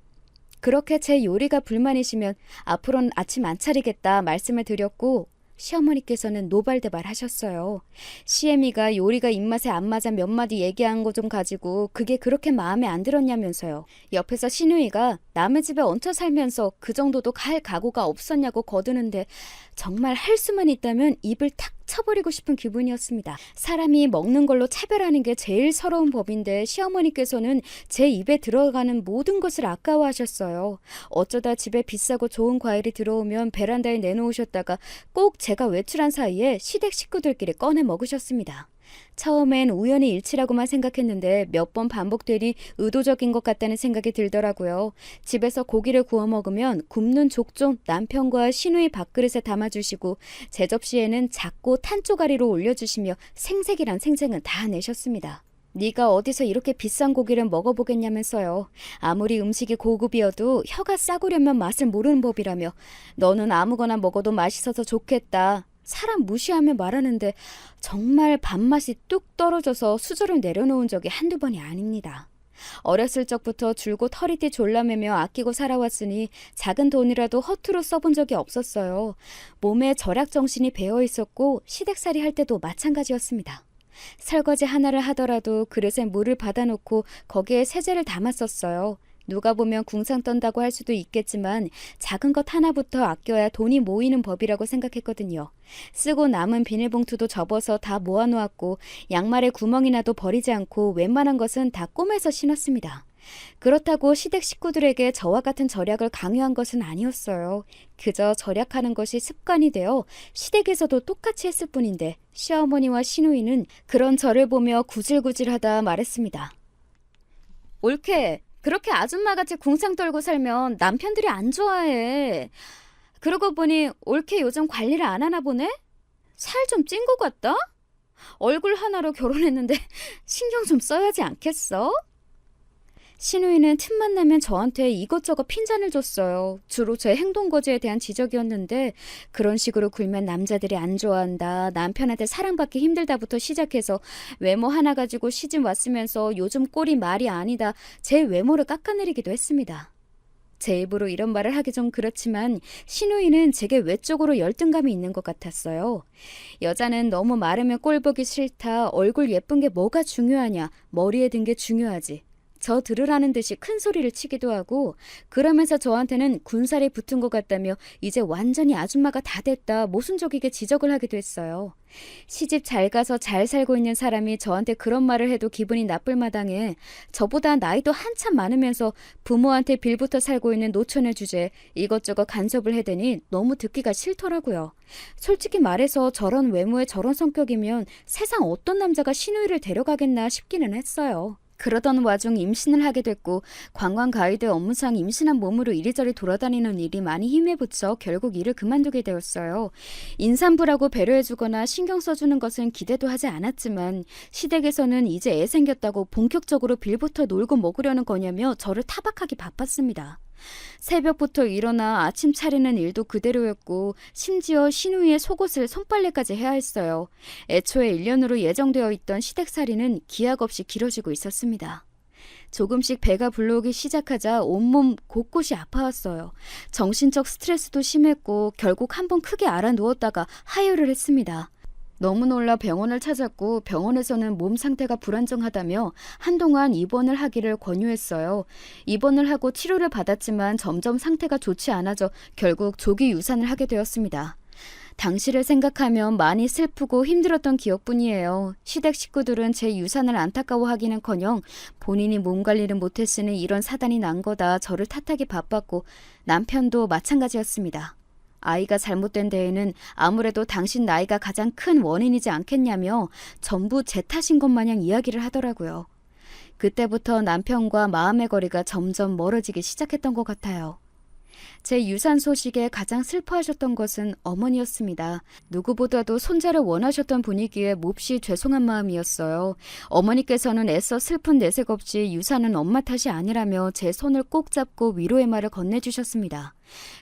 그렇게 제 요리가 불만이시면 앞으로는 아침 안 차리겠다 말씀을 드렸고 시어머니께서는 노발대발 하셨어요. 시애미가 요리가 입맛에 안 맞아 몇 마디 얘기한 거 좀 가지고 그게 그렇게 마음에 안 들었냐면서요. 옆에서 시누이가 남의 집에 얹혀 살면서 그 정도도 갈 각오가 없었냐고 거드는데 정말 할 수만 있다면 입을 탁 쳐버리고 싶은 기분이었습니다. 사람이 먹는 걸로 차별하는 게 제일 서러운 법인데 시어머니께서는 제 입에 들어가는 모든 것을 아까워하셨어요. 어쩌다 집에 비싸고 좋은 과일이 들어오면 베란다에 내놓으셨다가 꼭 제가 외출한 사이에 시댁 식구들끼리 꺼내 먹으셨습니다. 처음엔 우연히 일치라고만 생각했는데 몇 번 반복되니 의도적인 것 같다는 생각이 들더라고요. 집에서 고기를 구워 먹으면 굽는 족 좀 남편과 시누이 밥그릇에 담아주시고 제 접시에는 작고 탄 쪼가리로 올려주시며 생색이란 생색은 다 내셨습니다. 네가 어디서 이렇게 비싼 고기를 먹어보겠냐면서요. 아무리 음식이 고급이어도 혀가 싸구려면 맛을 모르는 법이라며 너는 아무거나 먹어도 맛있어서 좋겠다. 사람 무시하며 말하는데 정말 밥맛이 뚝 떨어져서 수저를 내려놓은 적이 한두 번이 아닙니다. 어렸을 적부터 줄곧 허리띠 졸라매며 아끼고 살아왔으니 작은 돈이라도 허투루 써본 적이 없었어요. 몸에 절약정신이 배어있었고 시댁살이 할 때도 마찬가지였습니다. 설거지 하나를 하더라도 그릇에 물을 받아놓고 거기에 세제를 담았었어요. 누가 보면 궁상 떤다고 할 수도 있겠지만 작은 것 하나부터 아껴야 돈이 모이는 법이라고 생각했거든요. 쓰고 남은 비닐봉투도 접어서 다 모아놓았고 양말에 구멍이 나도 버리지 않고 웬만한 것은 다 꼬매서 신었습니다. 그렇다고 시댁 식구들에게 저와 같은 절약을 강요한 것은 아니었어요. 그저 절약하는 것이 습관이 되어 시댁에서도 똑같이 했을 뿐인데 시어머니와 시누이는 그런 저를 보며 구질구질하다 말했습니다. 옳게 그렇게 아줌마같이 궁상 떨고 살면 남편들이 안 좋아해. 그러고 보니 옳게 요즘 관리를 안 하나 보네? 살 좀 찐 것 같다? 얼굴 하나로 결혼했는데 신경 좀 써야지 않겠어? 신우이는 틈만 나면 저한테 이것저것 핀잔을 줬어요. 주로 제 행동 거지에 대한 지적이었는데 그런 식으로 굴면 남자들이 안 좋아한다. 남편한테 사랑받기 힘들다부터 시작해서 외모 하나 가지고 시집 왔으면서 요즘 꼴이 말이 아니다. 제 외모를 깎아내리기도 했습니다. 제 입으로 이런 말을 하기 좀 그렇지만 신우이는 제게 외적으로 열등감이 있는 것 같았어요. 여자는 너무 마르면 꼴 보기 싫다. 얼굴 예쁜 게 뭐가 중요하냐. 머리에 든 게 중요하지. 저 들으라는 듯이 큰 소리를 치기도 하고 그러면서 저한테는 군살이 붙은 것 같다며 이제 완전히 아줌마가 다 됐다 모순적이게 지적을 하기도 했어요. 시집 잘 가서 잘 살고 있는 사람이 저한테 그런 말을 해도 기분이 나쁠 마당에 저보다 나이도 한참 많으면서 부모한테 빌부터 살고 있는 노처녀 주제에 이것저것 간섭을 해대니 너무 듣기가 싫더라고요. 솔직히 말해서 저런 외모에 저런 성격이면 세상 어떤 남자가 신우이를 데려가겠나 싶기는 했어요. 그러던 와중 임신을 하게 됐고 관광 가이드 업무상 임신한 몸으로 이리저리 돌아다니는 일이 많이 힘에 부쳐 결국 일을 그만두게 되었어요. 인산부라고 배려해주거나 신경 써주는 것은 기대도 하지 않았지만 시댁에서는 이제 애 생겼다고 본격적으로 빌부터 놀고 먹으려는 거냐며 저를 타박하기 바빴습니다. 새벽부터 일어나 아침 차리는 일도 그대로였고 심지어 신우이의 속옷을 손빨래까지 해야 했어요. 애초에 1년으로 예정되어 있던 시댁살이는 기약 없이 길어지고 있었습니다. 조금씩 배가 불러오기 시작하자 온몸 곳곳이 아파왔어요. 정신적 스트레스도 심했고 결국 한번 크게 알아누웠다가 하혈을 했습니다. 너무 놀라 병원을 찾았고 병원에서는 몸 상태가 불안정하다며 한동안 입원을 하기를 권유했어요. 입원을 하고 치료를 받았지만 점점 상태가 좋지 않아져 결국 조기 유산을 하게 되었습니다. 당시를 생각하면 많이 슬프고 힘들었던 기억뿐이에요. 시댁 식구들은 제 유산을 안타까워하기는커녕 본인이 몸 관리를 못했으니 이런 사단이 난 거다 저를 탓하기 바빴고 남편도 마찬가지였습니다. 아이가 잘못된 데에는 아무래도 당신 나이가 가장 큰 원인이지 않겠냐며 전부 제 탓인 것 마냥 이야기를 하더라고요. 그때부터 남편과 마음의 거리가 점점 멀어지기 시작했던 것 같아요. 제 유산 소식에 가장 슬퍼하셨던 것은 어머니였습니다. 누구보다도 손자를 원하셨던 분이기에 몹시 죄송한 마음이었어요. 어머니께서는 애써 슬픈 내색 없이 유산은 엄마 탓이 아니라며 제 손을 꼭 잡고 위로의 말을 건네주셨습니다.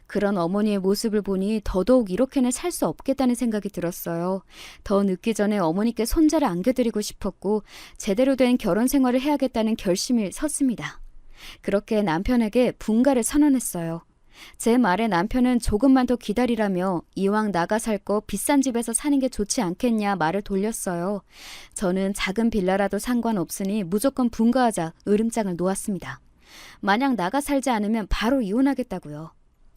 그런 어머니의 모습을 보니 더더욱 이렇게는 살 수 없겠다는 생각이 들었어요. 더 늦기 전에 어머니께 손자를 안겨드리고 싶었고 제대로 된 결혼 생활을 해야겠다는 결심이 섰습니다. 그렇게 남편에게 분가를 선언했어요. 제 말에 남편은 조금만 더 기다리라며 이왕 나가 살 거 비싼 집에서 사는 게 좋지 않겠냐 말을 돌렸어요. 저는 작은 빌라라도 상관없으니 무조건 분가하자 으름장을 놓았습니다. 만약 나가 살지 않으면 바로 이혼하겠다고요.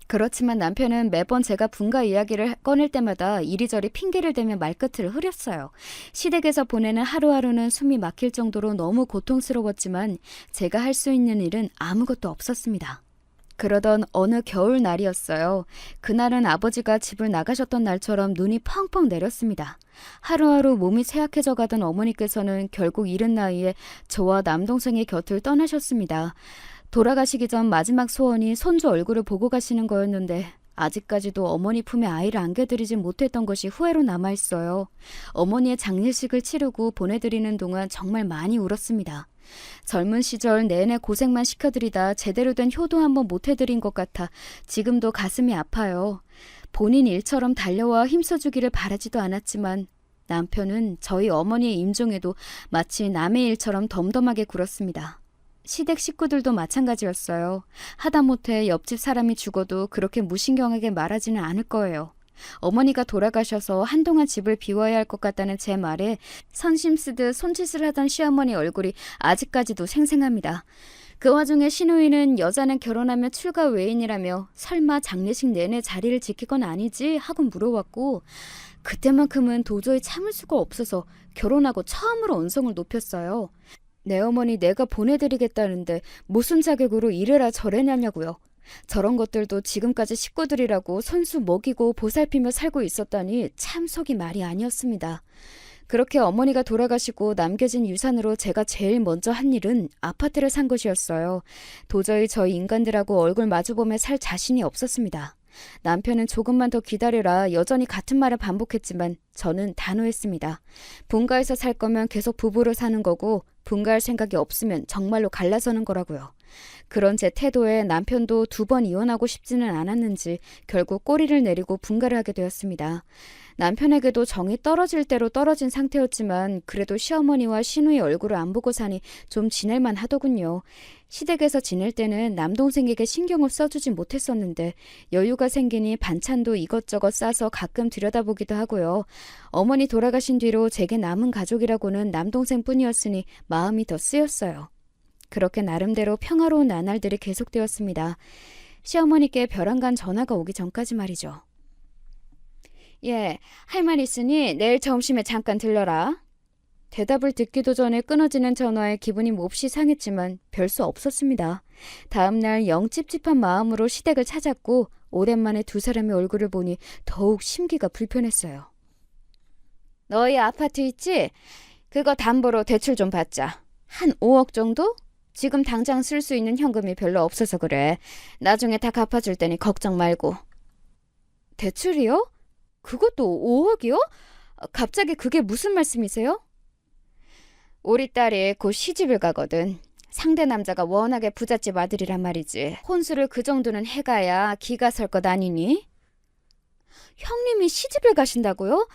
그렇지만 남편은 매번 제가 분가 이야기를 꺼낼 때마다 이리저리 핑계를 대며 말끝을 흐렸어요. 시댁에서 보내는 하루하루는 숨이 막힐 정도로 너무 고통스러웠지만 제가 할 수 있는 일은 아무것도 없었습니다. 그러던 어느 겨울 날이었어요. 그날은 아버지가 집을 나가셨던 날처럼 눈이 펑펑 내렸습니다. 하루하루 몸이 쇠약해져 가던 어머니께서는 결국 이른 나이에 저와 남동생의 곁을 떠나셨습니다. 돌아가시기 전 마지막 소원이 손주 얼굴을 보고 가시는 거였는데 아직까지도 어머니 품에 아이를 안겨드리지 못했던 것이 후회로 남아있어요. 어머니의 장례식을 치르고 보내드리는 동안 정말 많이 울었습니다. 젊은 시절 내내 고생만 시켜드리다 제대로 된 효도 한번 못 해드린 것 같아 지금도 가슴이 아파요. 본인 일처럼 달려와 힘써주기를 바라지도 않았지만 남편은 저희 어머니의 임종에도 마치 남의 일처럼 덤덤하게 굴었습니다. 시댁 식구들도 마찬가지였어요. 하다못해 옆집 사람이 죽어도 그렇게 무신경하게 말하지는 않을 거예요. 어머니가 돌아가셔서 한동안 집을 비워야 할 것 같다는 제 말에 선심 쓰듯 손짓을 하던 시어머니 얼굴이 아직까지도 생생합니다. 그 와중에 신우이는 여자는 결혼하면 출가 외인이라며 설마 장례식 내내 자리를 지키건 아니지 하고 물어왔고 그때만큼은 도저히 참을 수가 없어서 결혼하고 처음으로 언성을 높였어요. 내 어머니 내가 보내드리겠다는데 무슨 자격으로 이래라 저래냐냐고요. 저런 것들도 지금까지 식구들이라고 손수 먹이고 보살피며 살고 있었다니 참 속이 말이 아니었습니다. 그렇게 어머니가 돌아가시고 남겨진 유산으로 제가 제일 먼저 한 일은 아파트를 산 것이었어요. 도저히 저희 인간들하고 얼굴 마주보며 살 자신이 없었습니다. 남편은 조금만 더 기다려라 여전히 같은 말을 반복했지만 저는 단호했습니다. 분가해서 살 거면 계속 부부로 사는 거고 분가할 생각이 없으면 정말로 갈라서는 거라고요. 그런 제 태도에 남편도 2번 이혼하고 싶지는 않았는지 결국 꼬리를 내리고 분가를 하게 되었습니다. 남편에게도 정이 떨어질 대로 떨어진 상태였지만 그래도 시어머니와 시누이 얼굴을 안 보고 사니 좀 지낼만 하더군요. 시댁에서 지낼 때는 남동생에게 신경을 써주지 못했었는데 여유가 생기니 반찬도 이것저것 싸서 가끔 들여다보기도 하고요. 어머니 돌아가신 뒤로 제게 남은 가족이라고는 남동생뿐이었으니 마음이 더 쓰였어요. 그렇게 나름대로 평화로운 나날들이 계속되었습니다. 시어머니께 벼랑간 전화가 오기 전까지 말이죠. 예, 할 말 있으니 내일 점심에 잠깐 들러라. 대답을 듣기도 전에 끊어지는 전화에 기분이 몹시 상했지만 별 수 없었습니다. 다음날 영 찝찝한 마음으로 시댁을 찾았고 오랜만에 두 사람의 얼굴을 보니 더욱 심기가 불편했어요. 너희 아파트 있지? 그거 담보로 대출 좀 받자. 한 5억 정도? 지금 당장 쓸 수 있는 현금이 별로 없어서 그래. 나중에 다 갚아줄 테니 걱정 말고. 대출이요? 그것도 5억이요? 갑자기 그게 무슨 말씀이세요? 우리 딸이 곧 시집을 가거든. 상대 남자가 워낙에 부잣집 아들이란 말이지. 혼수를 그 정도는 해가야 기가 설 것 아니니? 형님이 시집을 가신다고요?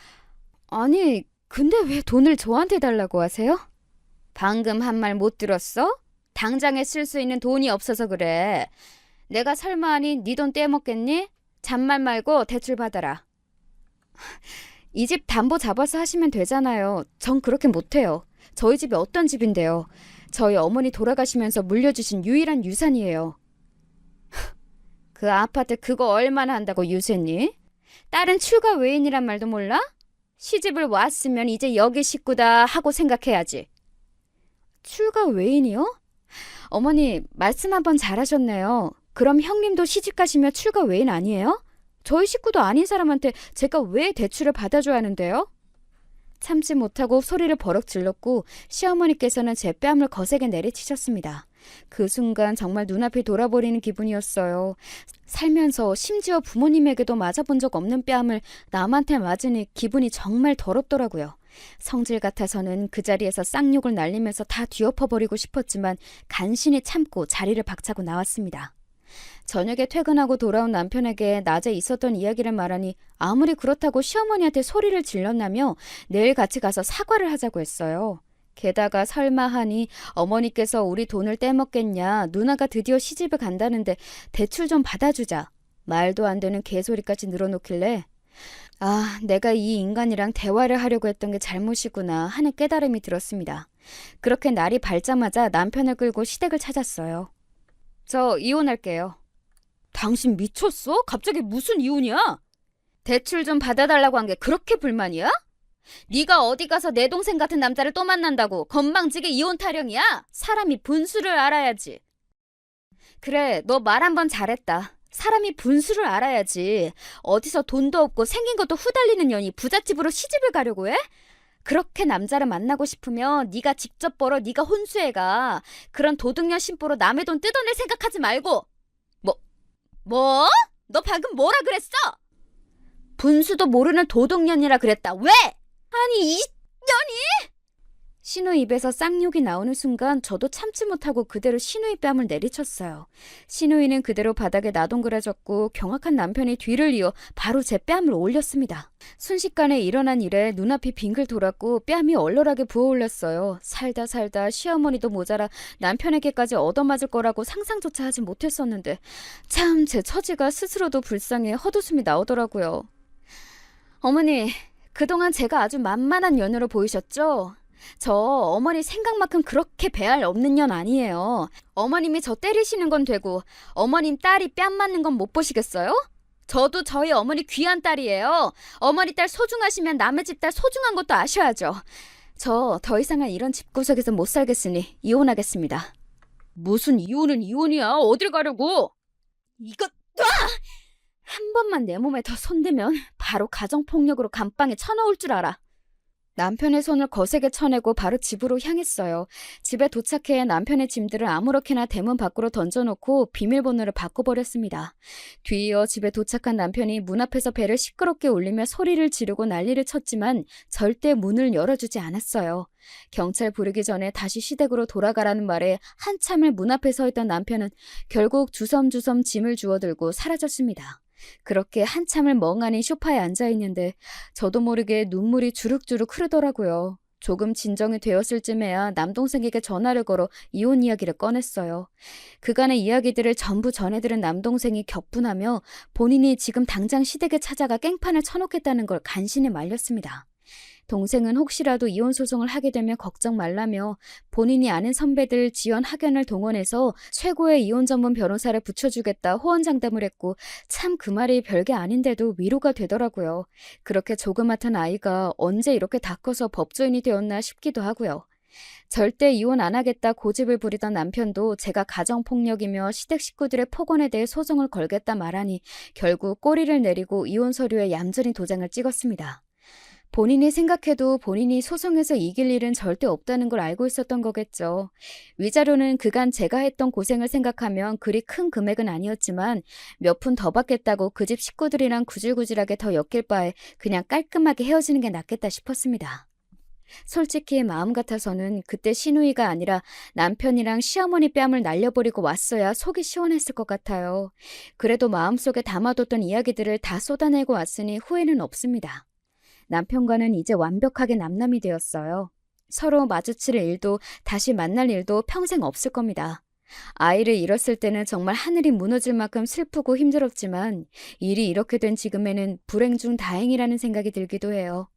아니, 근데 왜 돈을 저한테 달라고 하세요? 방금 한 말 못 들었어? 당장에 쓸 수 있는 돈이 없어서 그래. 내가 설마 하니 네 돈 떼먹겠니? 잔말 말고 대출 받아라. 이 집 담보 잡아서 하시면 되잖아요. 전 그렇게 못해요. 저희 집이 어떤 집인데요. 저희 어머니 돌아가시면서 물려주신 유일한 유산이에요. 그 아파트 그거 얼마나 한다고 유세니? 딸은 출가 외인이란 말도 몰라? 시집을 왔으면 이제 여기 식구다 하고 생각해야지. 출가 외인이요? 어머니 말씀 한번 잘하셨네요. 그럼 형님도 시집 가시면 출가 외인 아니에요? 저희 식구도 아닌 사람한테 제가 왜 대출을 받아줘야 하는데요? 참지 못하고 소리를 버럭 질렀고 시어머니께서는 제 뺨을 거세게 내리치셨습니다. 그 순간 정말 눈앞이 돌아버리는 기분이었어요. 살면서 심지어 부모님에게도 맞아본 적 없는 뺨을 남한테 맞으니 기분이 정말 더럽더라고요. 성질 같아서는 그 자리에서 쌍욕을 날리면서 다 뒤엎어버리고 싶었지만 간신히 참고 자리를 박차고 나왔습니다. 저녁에 퇴근하고 돌아온 남편에게 낮에 있었던 이야기를 말하니 아무리 그렇다고 시어머니한테 소리를 질렀나며 내일 같이 가서 사과를 하자고 했어요. 게다가 설마 하니 어머니께서 우리 돈을 떼먹겠냐, 누나가 드디어 시집을 간다는데 대출 좀 받아주자. 말도 안 되는 개소리까지 늘어놓길래 아, 내가 이 인간이랑 대화를 하려고 했던 게 잘못이구나 하는 깨달음이 들었습니다. 그렇게 날이 밝자마자 남편을 끌고 시댁을 찾았어요. 저 이혼할게요. 당신 미쳤어? 갑자기 무슨 이혼이야? 대출 좀 받아달라고 한 게 그렇게 불만이야? 네가 어디 가서 내 동생 같은 남자를 또 만난다고 건방지게 이혼 타령이야? 사람이 분수를 알아야지. 그래, 너 말 한번 잘했다. 사람이 분수를 알아야지. 어디서 돈도 없고 생긴 것도 후달리는 년이 부잣집으로 시집을 가려고 해? 그렇게 남자를 만나고 싶으면 네가 직접 벌어 네가 혼수해가. 그런 도둑년 심보로 남의 돈 뜯어낼 생각하지 말고. 뭐? 너 방금 뭐라 그랬어? 분수도 모르는 도둑년이라 그랬다. 왜? 아니 이 년이? 신우 입에서 쌍욕이 나오는 순간 저도 참지 못하고 그대로 신우의 뺨을 내리쳤어요. 신우이는 그대로 바닥에 나동그라졌고 경악한 남편이 뒤를 이어 바로 제 뺨을 올렸습니다. 순식간에 일어난 일에 눈앞이 빙글 돌았고 뺨이 얼얼하게 부어올랐어요. 살다 시어머니도 모자라 남편에게까지 얻어맞을 거라고 상상조차 하지 못했었는데 참 제 처지가 스스로도 불쌍해 헛웃음이 나오더라고요. 어머니, 그동안 제가 아주 만만한 년으로 보이셨죠? 저 어머니 생각만큼 그렇게 배알 없는 년 아니에요. 어머님이 저 때리시는 건 되고 어머님 딸이 뺨 맞는 건 못 보시겠어요? 저도 저희 어머니 귀한 딸이에요. 어머니 딸 소중하시면 남의 집 딸 소중한 것도 아셔야죠. 저 더 이상은 이런 집구석에서 못 살겠으니 이혼하겠습니다. 무슨 이혼은 이혼이야. 어딜 가려고? 이것 한 번만 내 몸에 더 손대면 바로 가정폭력으로 감방에 쳐넣을 줄 알아. 남편의 손을 거세게 쳐내고 바로 집으로 향했어요. 집에 도착해 남편의 짐들을 아무렇게나 대문 밖으로 던져놓고 비밀번호를 바꿔버렸습니다. 뒤이어 집에 도착한 남편이 문 앞에서 배를 시끄럽게 울리며 소리를 지르고 난리를 쳤지만 절대 문을 열어주지 않았어요. 경찰 부르기 전에 다시 시댁으로 돌아가라는 말에 한참을 문 앞에 서 있던 남편은 결국 주섬주섬 짐을 주워들고 사라졌습니다. 그렇게 한참을 멍하니 소파에 앉아 있는데 저도 모르게 눈물이 주룩주룩 흐르더라고요. 조금 진정이 되었을 쯤에야 남동생에게 전화를 걸어 이혼 이야기를 꺼냈어요. 그간의 이야기들을 전부 전해들은 남동생이 격분하며 본인이 지금 당장 시댁에 찾아가 깽판을 쳐놓겠다는 걸 간신히 말렸습니다. 동생은 혹시라도 이혼 소송을 하게 되면 걱정 말라며 본인이 아는 선배들 지연 학연을 동원해서 최고의 이혼 전문 변호사를 붙여주겠다 호언장담을 했고 참 그 말이 별게 아닌데도 위로가 되더라고요. 그렇게 조그맣던 아이가 언제 이렇게 다 커서 법조인이 되었나 싶기도 하고요. 절대 이혼 안 하겠다 고집을 부리던 남편도 제가 가정폭력이며 시댁 식구들의 폭언에 대해 소송을 걸겠다 말하니 결국 꼬리를 내리고 이혼 서류에 얌전히 도장을 찍었습니다. 본인이 생각해도 본인이 소송에서 이길 일은 절대 없다는 걸 알고 있었던 거겠죠. 위자료는 그간 제가 했던 고생을 생각하면 그리 큰 금액은 아니었지만 몇 푼 더 받겠다고 그 집 식구들이랑 구질구질하게 더 엮일 바에 그냥 깔끔하게 헤어지는 게 낫겠다 싶었습니다. 솔직히 마음 같아서는 그때 시누이가 아니라 남편이랑 시어머니 뺨을 날려버리고 왔어야 속이 시원했을 것 같아요. 그래도 마음속에 담아뒀던 이야기들을 다 쏟아내고 왔으니 후회는 없습니다. 남편과는 이제 완벽하게 남남이 되었어요. 서로 마주칠 일도 다시 만날 일도 평생 없을 겁니다. 아이를 잃었을 때는 정말 하늘이 무너질 만큼 슬프고 힘들었지만 일이 이렇게 된 지금에는 불행 중 다행이라는 생각이 들기도 해요.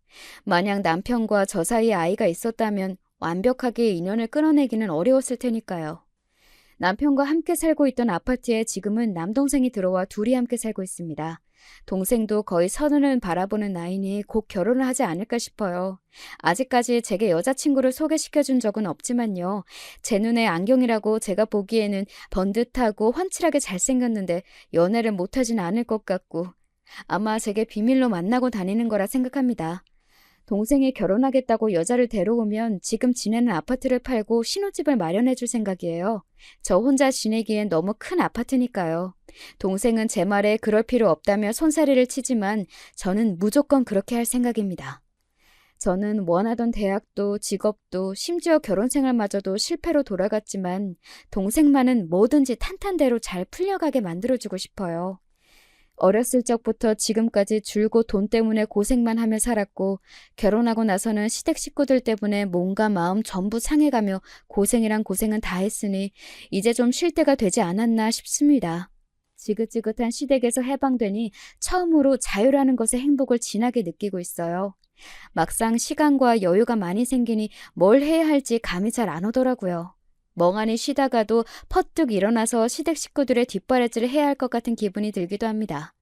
만약 남편과 저 사이에 아이가 있었다면 완벽하게 인연을 끊어내기는 어려웠을 테니까요. 남편과 함께 살고 있던 아파트에 지금은 남동생이 들어와 둘이 함께 살고 있습니다. 동생도 거의 서른을 바라보는 나이니 곧 결혼을 하지 않을까 싶어요. 아직까지 제게 여자친구를 소개시켜준 적은 없지만요. 제 눈에 안경이라고 제가 보기에는 번듯하고 훤칠하게 잘생겼는데 연애를 못하진 않을 것 같고 아마 제게 비밀로 만나고 다니는 거라 생각합니다. 동생이 결혼하겠다고 여자를 데려오면 지금 지내는 아파트를 팔고 신혼집을 마련해 줄 생각이에요. 저 혼자 지내기엔 너무 큰 아파트니까요. 동생은 제 말에 그럴 필요 없다며 손사래를 치지만 저는 무조건 그렇게 할 생각입니다. 저는 원하던 대학도 직업도 심지어 결혼 생활마저도 실패로 돌아갔지만 동생만은 뭐든지 탄탄대로 잘 풀려가게 만들어주고 싶어요. 어렸을 적부터 지금까지 줄곧 돈 때문에 고생만 하며 살았고 결혼하고 나서는 시댁 식구들 때문에 몸과 마음 전부 상해가며 고생이란 고생은 다 했으니 이제 좀 쉴 때가 되지 않았나 싶습니다. 지긋지긋한 시댁에서 해방되니 처음으로 자유라는 것의 행복을 진하게 느끼고 있어요. 막상 시간과 여유가 많이 생기니 뭘 해야 할지 감이 잘 안 오더라고요. 멍하니 쉬다가도 퍼뜩 일어나서 시댁 식구들의 뒷바라지를 해야 할 것 같은 기분이 들기도 합니다.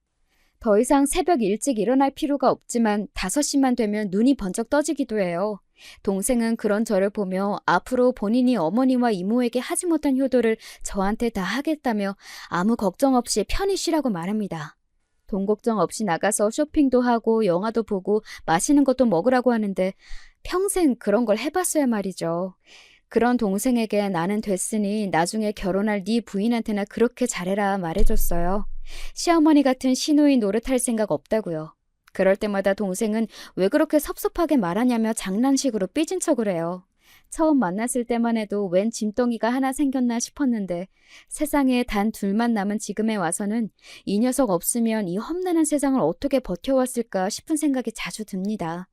더 이상 새벽 일찍 일어날 필요가 없지만 5시만 되면 눈이 번쩍 떠지기도 해요. 동생은 그런 저를 보며 앞으로 본인이 어머니와 이모에게 하지 못한 효도를 저한테 다 하겠다며 아무 걱정 없이 편히 쉬라고 말합니다. 돈 걱정 없이 나가서 쇼핑도 하고 영화도 보고 맛있는 것도 먹으라고 하는데 평생 그런 걸 해봤어야 말이죠. 그런 동생에게 나는 됐으니 나중에 결혼할 네 부인한테나 그렇게 잘해라 말해줬어요. 시어머니 같은 시누이 노릇할 생각 없다고요. 그럴 때마다 동생은 왜 그렇게 섭섭하게 말하냐며 장난식으로 삐진 척을 해요. 처음 만났을 때만 해도 웬 짐덩이가 하나 생겼나 싶었는데 세상에 단 둘만 남은 지금에 와서는 이 녀석 없으면 이 험난한 세상을 어떻게 버텨왔을까 싶은 생각이 자주 듭니다.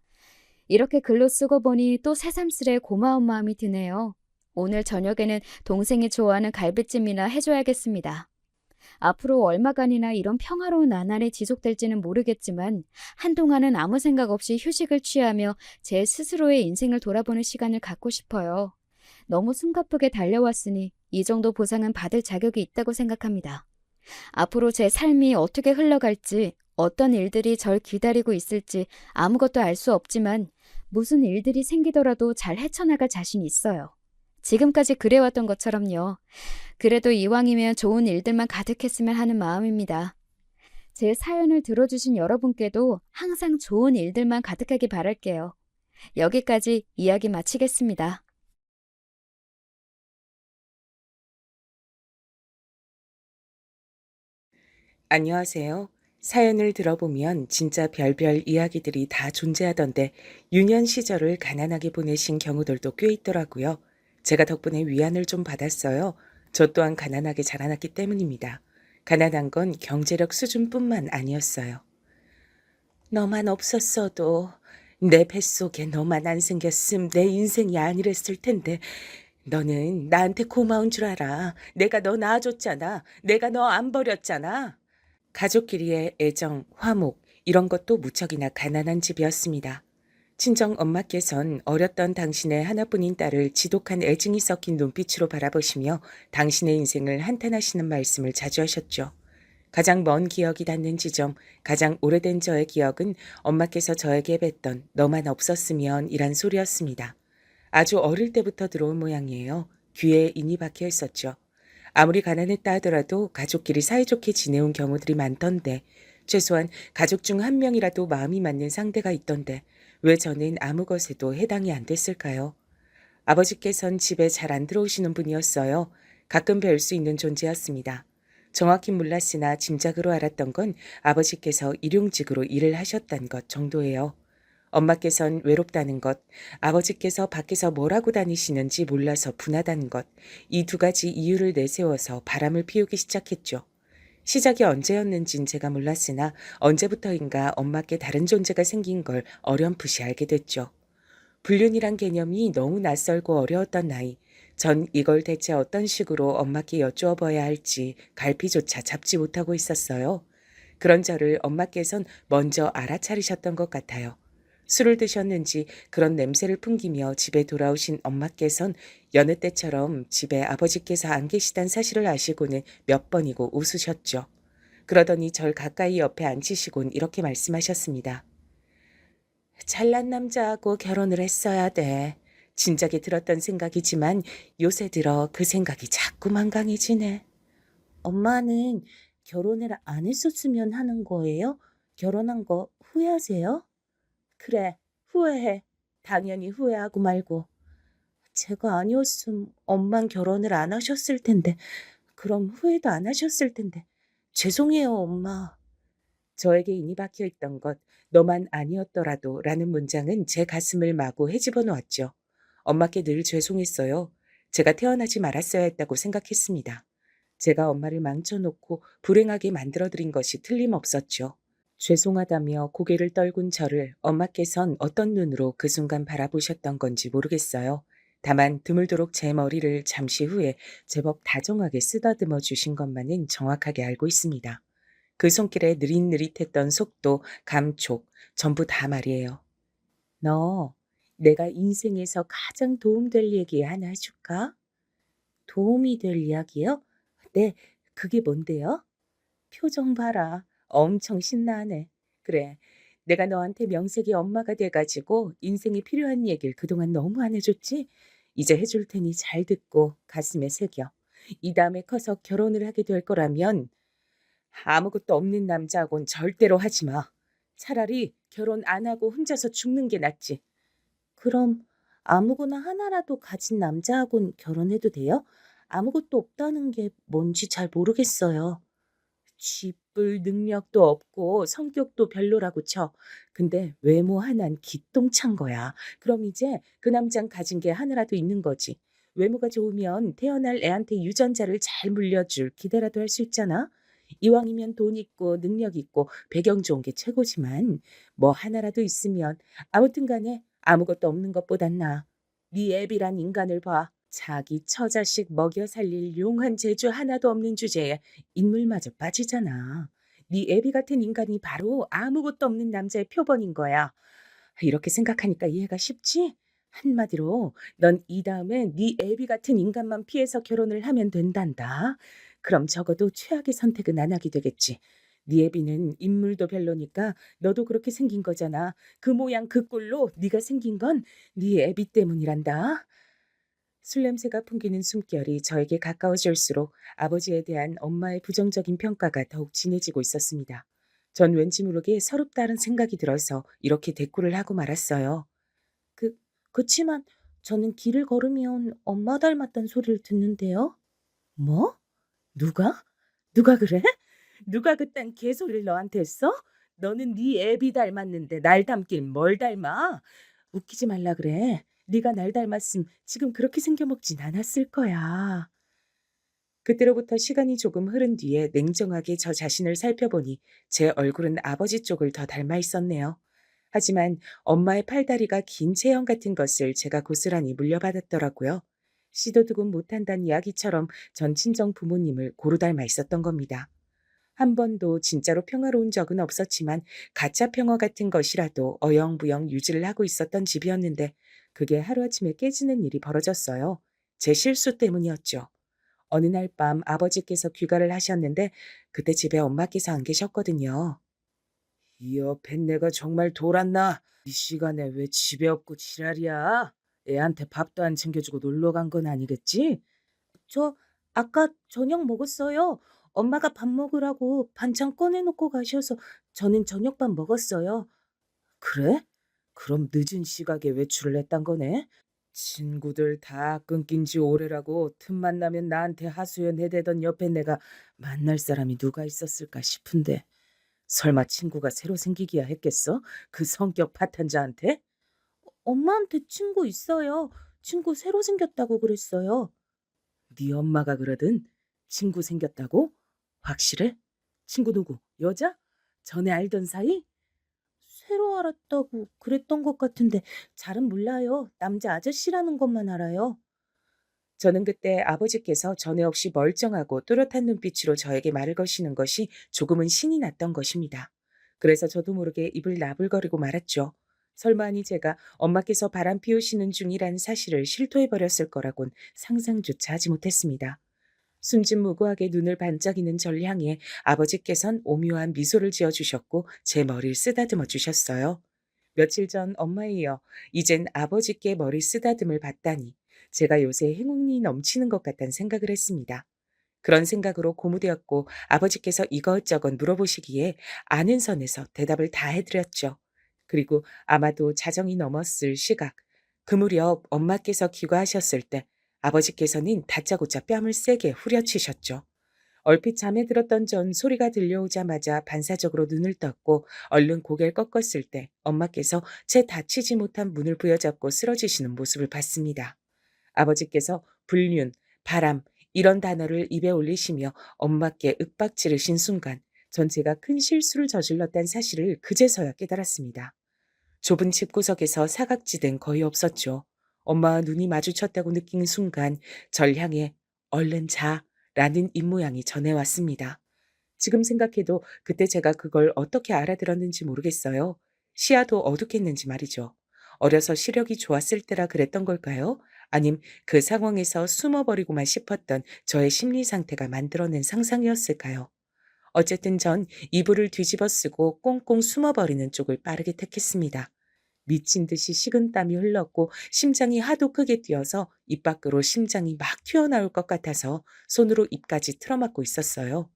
이렇게 글로 쓰고 보니 또 새삼스레 고마운 마음이 드네요. 오늘 저녁에는 동생이 좋아하는 갈비찜이나 해줘야겠습니다. 앞으로 얼마간이나 이런 평화로운 나날이 지속될지는 모르겠지만 한동안은 아무 생각 없이 휴식을 취하며 제 스스로의 인생을 돌아보는 시간을 갖고 싶어요. 너무 숨가쁘게 달려왔으니 이 정도 보상은 받을 자격이 있다고 생각합니다. 앞으로 제 삶이 어떻게 흘러갈지, 어떤 일들이 절 기다리고 있을지 아무것도 알 수 없지만 무슨 일들이 생기더라도 잘 헤쳐나갈 자신이 있어요. 지금까지 그래왔던 것처럼요. 그래도 이왕이면 좋은 일들만 가득했으면 하는 마음입니다. 제 사연을 들어주신 여러분께도 항상 좋은 일들만 가득하길 바랄게요. 여기까지 이야기 마치겠습니다. 안녕하세요. 사연을 들어보면 진짜 별별 이야기들이 다 존재하던데 유년 시절을 가난하게 보내신 경우들도 꽤 있더라고요. 제가 덕분에 위안을 좀 받았어요. 저 또한 가난하게 자라났기 때문입니다. 가난한 건 경제력 수준뿐만 아니었어요. 너만 없었어도 내 뱃속에 너만 안 생겼음 내 인생이 아니랬을 텐데 너는 나한테 고마운 줄 알아. 내가 너 낳아줬잖아. 내가 너 안 버렸잖아. 가족끼리의 애정, 화목, 이런 것도 무척이나 가난한 집이었습니다. 친정 엄마께선 어렸던 당신의 하나뿐인 딸을 지독한 애증이 섞인 눈빛으로 바라보시며 당신의 인생을 한탄하시는 말씀을 자주 하셨죠. 가장 먼 기억이 닿는 지점, 가장 오래된 저의 기억은 엄마께서 저에게 뱉던 너만 없었으면 이란 소리였습니다. 아주 어릴 때부터 들어온 모양이에요. 귀에 인이 박혀 있었죠. 아무리 가난했다 하더라도 가족끼리 사이좋게 지내온 경우들이 많던데 최소한 가족 중 한 명이라도 마음이 맞는 상대가 있던데 왜 저는 아무 것에도 해당이 안 됐을까요? 아버지께선 집에 잘 안 들어오시는 분이었어요. 가끔 뵐 수 있는 존재였습니다. 정확히 몰랐으나 짐작으로 알았던 건 아버지께서 일용직으로 일을 하셨단 것 정도예요. 엄마께선 외롭다는 것, 아버지께서 밖에서 뭘 하고 다니시는지 몰라서 분하다는 것, 이 두 가지 이유를 내세워서 바람을 피우기 시작했죠. 시작이 언제였는진 제가 몰랐으나 언제부터인가 엄마께 다른 존재가 생긴 걸 어렴풋이 알게 됐죠. 불륜이란 개념이 너무 낯설고 어려웠던 나이. 전 이걸 대체 어떤 식으로 엄마께 여쭈어봐야 할지 갈피조차 잡지 못하고 있었어요. 그런 저를 엄마께선 먼저 알아차리셨던 것 같아요. 술을 드셨는지 그런 냄새를 풍기며 집에 돌아오신 엄마께선 여느 때처럼 집에 아버지께서 안 계시단 사실을 아시고는 몇 번이고 웃으셨죠. 그러더니 절 가까이 옆에 앉히시곤 이렇게 말씀하셨습니다. 잘난 남자하고 결혼을 했어야 돼. 진작에 들었던 생각이지만 요새 들어 그 생각이 자꾸만 강해지네. 엄마는 결혼을 안 했었으면 하는 거예요? 결혼한 거 후회하세요? 그래, 후회해. 당연히 후회하고 말고. 제가 아니었음 엄만 결혼을 안 하셨을 텐데, 그럼 후회도 안 하셨을 텐데. 죄송해요, 엄마. 저에게 인이 박혀 있던 것, 너만 아니었더라도 라는 문장은 제 가슴을 마구 헤집어 놓았죠. 엄마께 늘 죄송했어요. 제가 태어나지 말았어야 했다고 생각했습니다. 제가 엄마를 망쳐놓고 불행하게 만들어드린 것이 틀림없었죠. 죄송하다며 고개를 떨군 저를 엄마께선 어떤 눈으로 그 순간 바라보셨던 건지 모르겠어요. 다만 드물도록 제 머리를 잠시 후에 제법 다정하게 쓰다듬어 주신 것만은 정확하게 알고 있습니다. 그 손길에 느릿느릿했던 속도, 감촉, 전부 다 말이에요. 너, 내가 인생에서 가장 도움될 얘기 하나 해줄까? 도움이 될 이야기요? 네, 그게 뭔데요? 표정 봐라. 엄청 신나하네. 그래, 내가 너한테 명색이 엄마가 돼가지고 인생에 필요한 얘기를 그동안 너무 안 해줬지? 이제 해줄 테니 잘 듣고 가슴에 새겨. 이 다음에 커서 결혼을 하게 될 거라면 아무것도 없는 남자하고는 절대로 하지 마. 차라리 결혼 안 하고 혼자서 죽는 게 낫지. 그럼 아무거나 하나라도 가진 남자하고는 결혼해도 돼요? 아무것도 없다는 게 뭔지 잘 모르겠어요. 쥐뿔 능력도 없고 성격도 별로라고 쳐. 근데 외모 하나는 기똥찬 거야. 그럼 이제 그 남잔 가진 게 하나라도 있는 거지. 외모가 좋으면 태어날 애한테 유전자를 잘 물려줄 기대라도 할 수 있잖아. 이왕이면 돈 있고 능력 있고 배경 좋은 게 최고지만 뭐 하나라도 있으면 아무튼 간에 아무것도 없는 것보단 나아. 네 애비란 인간을 봐. 자기 처자식 먹여 살릴 용한 재주 하나도 없는 주제에 인물마저 빠지잖아. 네 애비 같은 인간이 바로 아무것도 없는 남자의 표본인 거야. 이렇게 생각하니까 이해가 쉽지? 한마디로 넌 이 다음에 네 애비 같은 인간만 피해서 결혼을 하면 된단다. 그럼 적어도 최악의 선택은 안 하게 되겠지. 네 애비는 인물도 별로니까 너도 그렇게 생긴 거잖아. 그 모양 그 꼴로 네가 생긴 건 네 애비 때문이란다. 술 냄새가 풍기는 숨결이 저에게 가까워질수록 아버지에 대한 엄마의 부정적인 평가가 더욱 진해지고 있었습니다. 전 왠지 모르게 서럽다는 생각이 들어서 이렇게 대꾸를 하고 말았어요. 그치만 저는 길을 걸으면 엄마 닮았단 소리를 듣는데요. 뭐? 누가? 누가 그래? 누가 그딴 개소리를 너한테 했어? 너는 네 애비 닮았는데 날 닮긴 뭘 닮아? 웃기지 말라 그래. 네가 날 닮았음 지금 그렇게 생겨먹진 않았을 거야. 그때로부터 시간이 조금 흐른 뒤에 냉정하게 저 자신을 살펴보니 제 얼굴은 아버지 쪽을 더 닮아 있었네요. 하지만 엄마의 팔다리가 긴 체형 같은 것을 제가 고스란히 물려받았더라고요. 시도 때도 못한다는 이야기처럼 전 친정 부모님을 고루 닮아 있었던 겁니다. 한 번도 진짜로 평화로운 적은 없었지만 가짜 평화 같은 것이라도 어영부영 유지를 하고 있었던 집이었는데 그게 하루아침에 깨지는 일이 벌어졌어요. 제 실수 때문이었죠. 어느 날 밤 아버지께서 귀가를 하셨는데 그때 집에 엄마께서 안 계셨거든요. 이 옆엔 내가 정말 돌았나? 이 시간에 왜 집에 없고 지랄이야? 애한테 밥도 안 챙겨주고 놀러 간 건 아니겠지? 저 아까 저녁 먹었어요. 엄마가 밥 먹으라고 반찬 꺼내놓고 가셔서 저는 저녁밥 먹었어요. 그래? 그럼 늦은 시각에 외출을 했단 거네? 친구들 다 끊긴 지 오래라고 틈만 나면 나한테 하소연해대던 옆에 내가 만날 사람이 누가 있었을까 싶은데 설마 친구가 새로 생기기야 했겠어? 그 성격 파탄자한테? 엄마한테 친구 있어요. 친구 새로 생겼다고 그랬어요. 네 엄마가 그러든 친구 생겼다고? 확실해? 친구 누구? 여자? 전에 알던 사이? 새로 알았다고 그랬던 것 같은데 잘은 몰라요. 남자 아저씨라는 것만 알아요. 저는 그때 아버지께서 전에 없이 멀쩡하고 또렷한 눈빛으로 저에게 말을 거시는 것이 조금은 신이 났던 것입니다. 그래서 저도 모르게 입을 나불거리고 말았죠. 설마니 제가 엄마께서 바람 피우시는 중이라는 사실을 실토해버렸을 거라곤 상상조차 하지 못했습니다. 순진무구하게 눈을 반짝이는 저를 향해 아버지께선 오묘한 미소를 지어주셨고 제 머리를 쓰다듬어 주셨어요. 며칠 전 엄마에 이어 이젠 아버지께 머리 쓰다듬을 받다니 제가 요새 행운이 넘치는 것 같다는 생각을 했습니다. 그런 생각으로 고무되었고 아버지께서 이것저것 물어보시기에 아는 선에서 대답을 다 해드렸죠. 그리고 아마도 자정이 넘었을 시각, 그 무렵 엄마께서 귀가하셨을 때 아버지께서는 다짜고짜 뺨을 세게 후려치셨죠. 얼핏 잠에 들었던 전 소리가 들려오자마자 반사적으로 눈을 떴고 얼른 고개를 꺾었을 때 엄마께서 제 닫히지 못한 문을 부여잡고 쓰러지시는 모습을 봤습니다. 아버지께서 불륜, 바람 이런 단어를 입에 올리시며 엄마께 윽박지르신 순간 전 제가 큰 실수를 저질렀다는 사실을 그제서야 깨달았습니다. 좁은 집구석에서 사각지대는 거의 없었죠. 엄마와 눈이 마주쳤다고 느낀 순간 절 향해 얼른 자 라는 입모양이 전해왔습니다. 지금 생각해도 그때 제가 그걸 어떻게 알아들었는지 모르겠어요. 시야도 어둑했는지 말이죠. 어려서 시력이 좋았을 때라 그랬던 걸까요? 아님 그 상황에서 숨어버리고만 싶었던 저의 심리 상태가 만들어낸 상상이었을까요? 어쨌든 전 이불을 뒤집어 쓰고 꽁꽁 숨어버리는 쪽을 빠르게 택했습니다. 미친 듯이 식은땀이 흘렀고 심장이 하도 크게 뛰어서 입 밖으로 심장이 막 튀어나올 것 같아서 손으로 입까지 틀어막고 있었어요.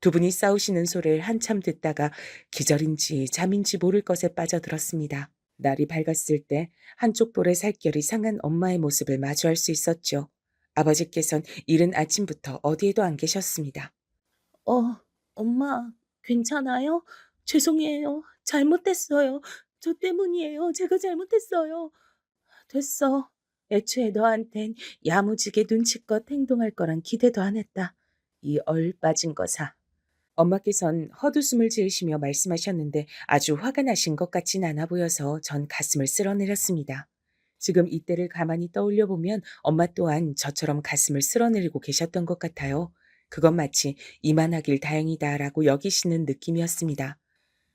두 분이 싸우시는 소리를 한참 듣다가 기절인지 잠인지 모를 것에 빠져들었습니다. 날이 밝았을 때 한쪽 볼의 살결이 상한 엄마의 모습을 마주할 수 있었죠. 아버지께선 이른 아침부터 어디에도 안 계셨습니다. 엄마, 괜찮아요? 죄송해요. 잘못했어요. 저 때문이에요. 제가 잘못했어요. 됐어. 애초에 너한텐 야무지게 눈치껏 행동할 거란 기대도 안 했다. 이 얼빠진 거사. 엄마께선 헛웃음을 지으시며 말씀하셨는데 아주 화가 나신 것 같진 않아 보여서 전 가슴을 쓸어내렸습니다. 지금 이때를 가만히 떠올려 보면 엄마 또한 저처럼 가슴을 쓸어내리고 계셨던 것 같아요. 그건 마치 이만하길 다행이다라고 여기시는 느낌이었습니다.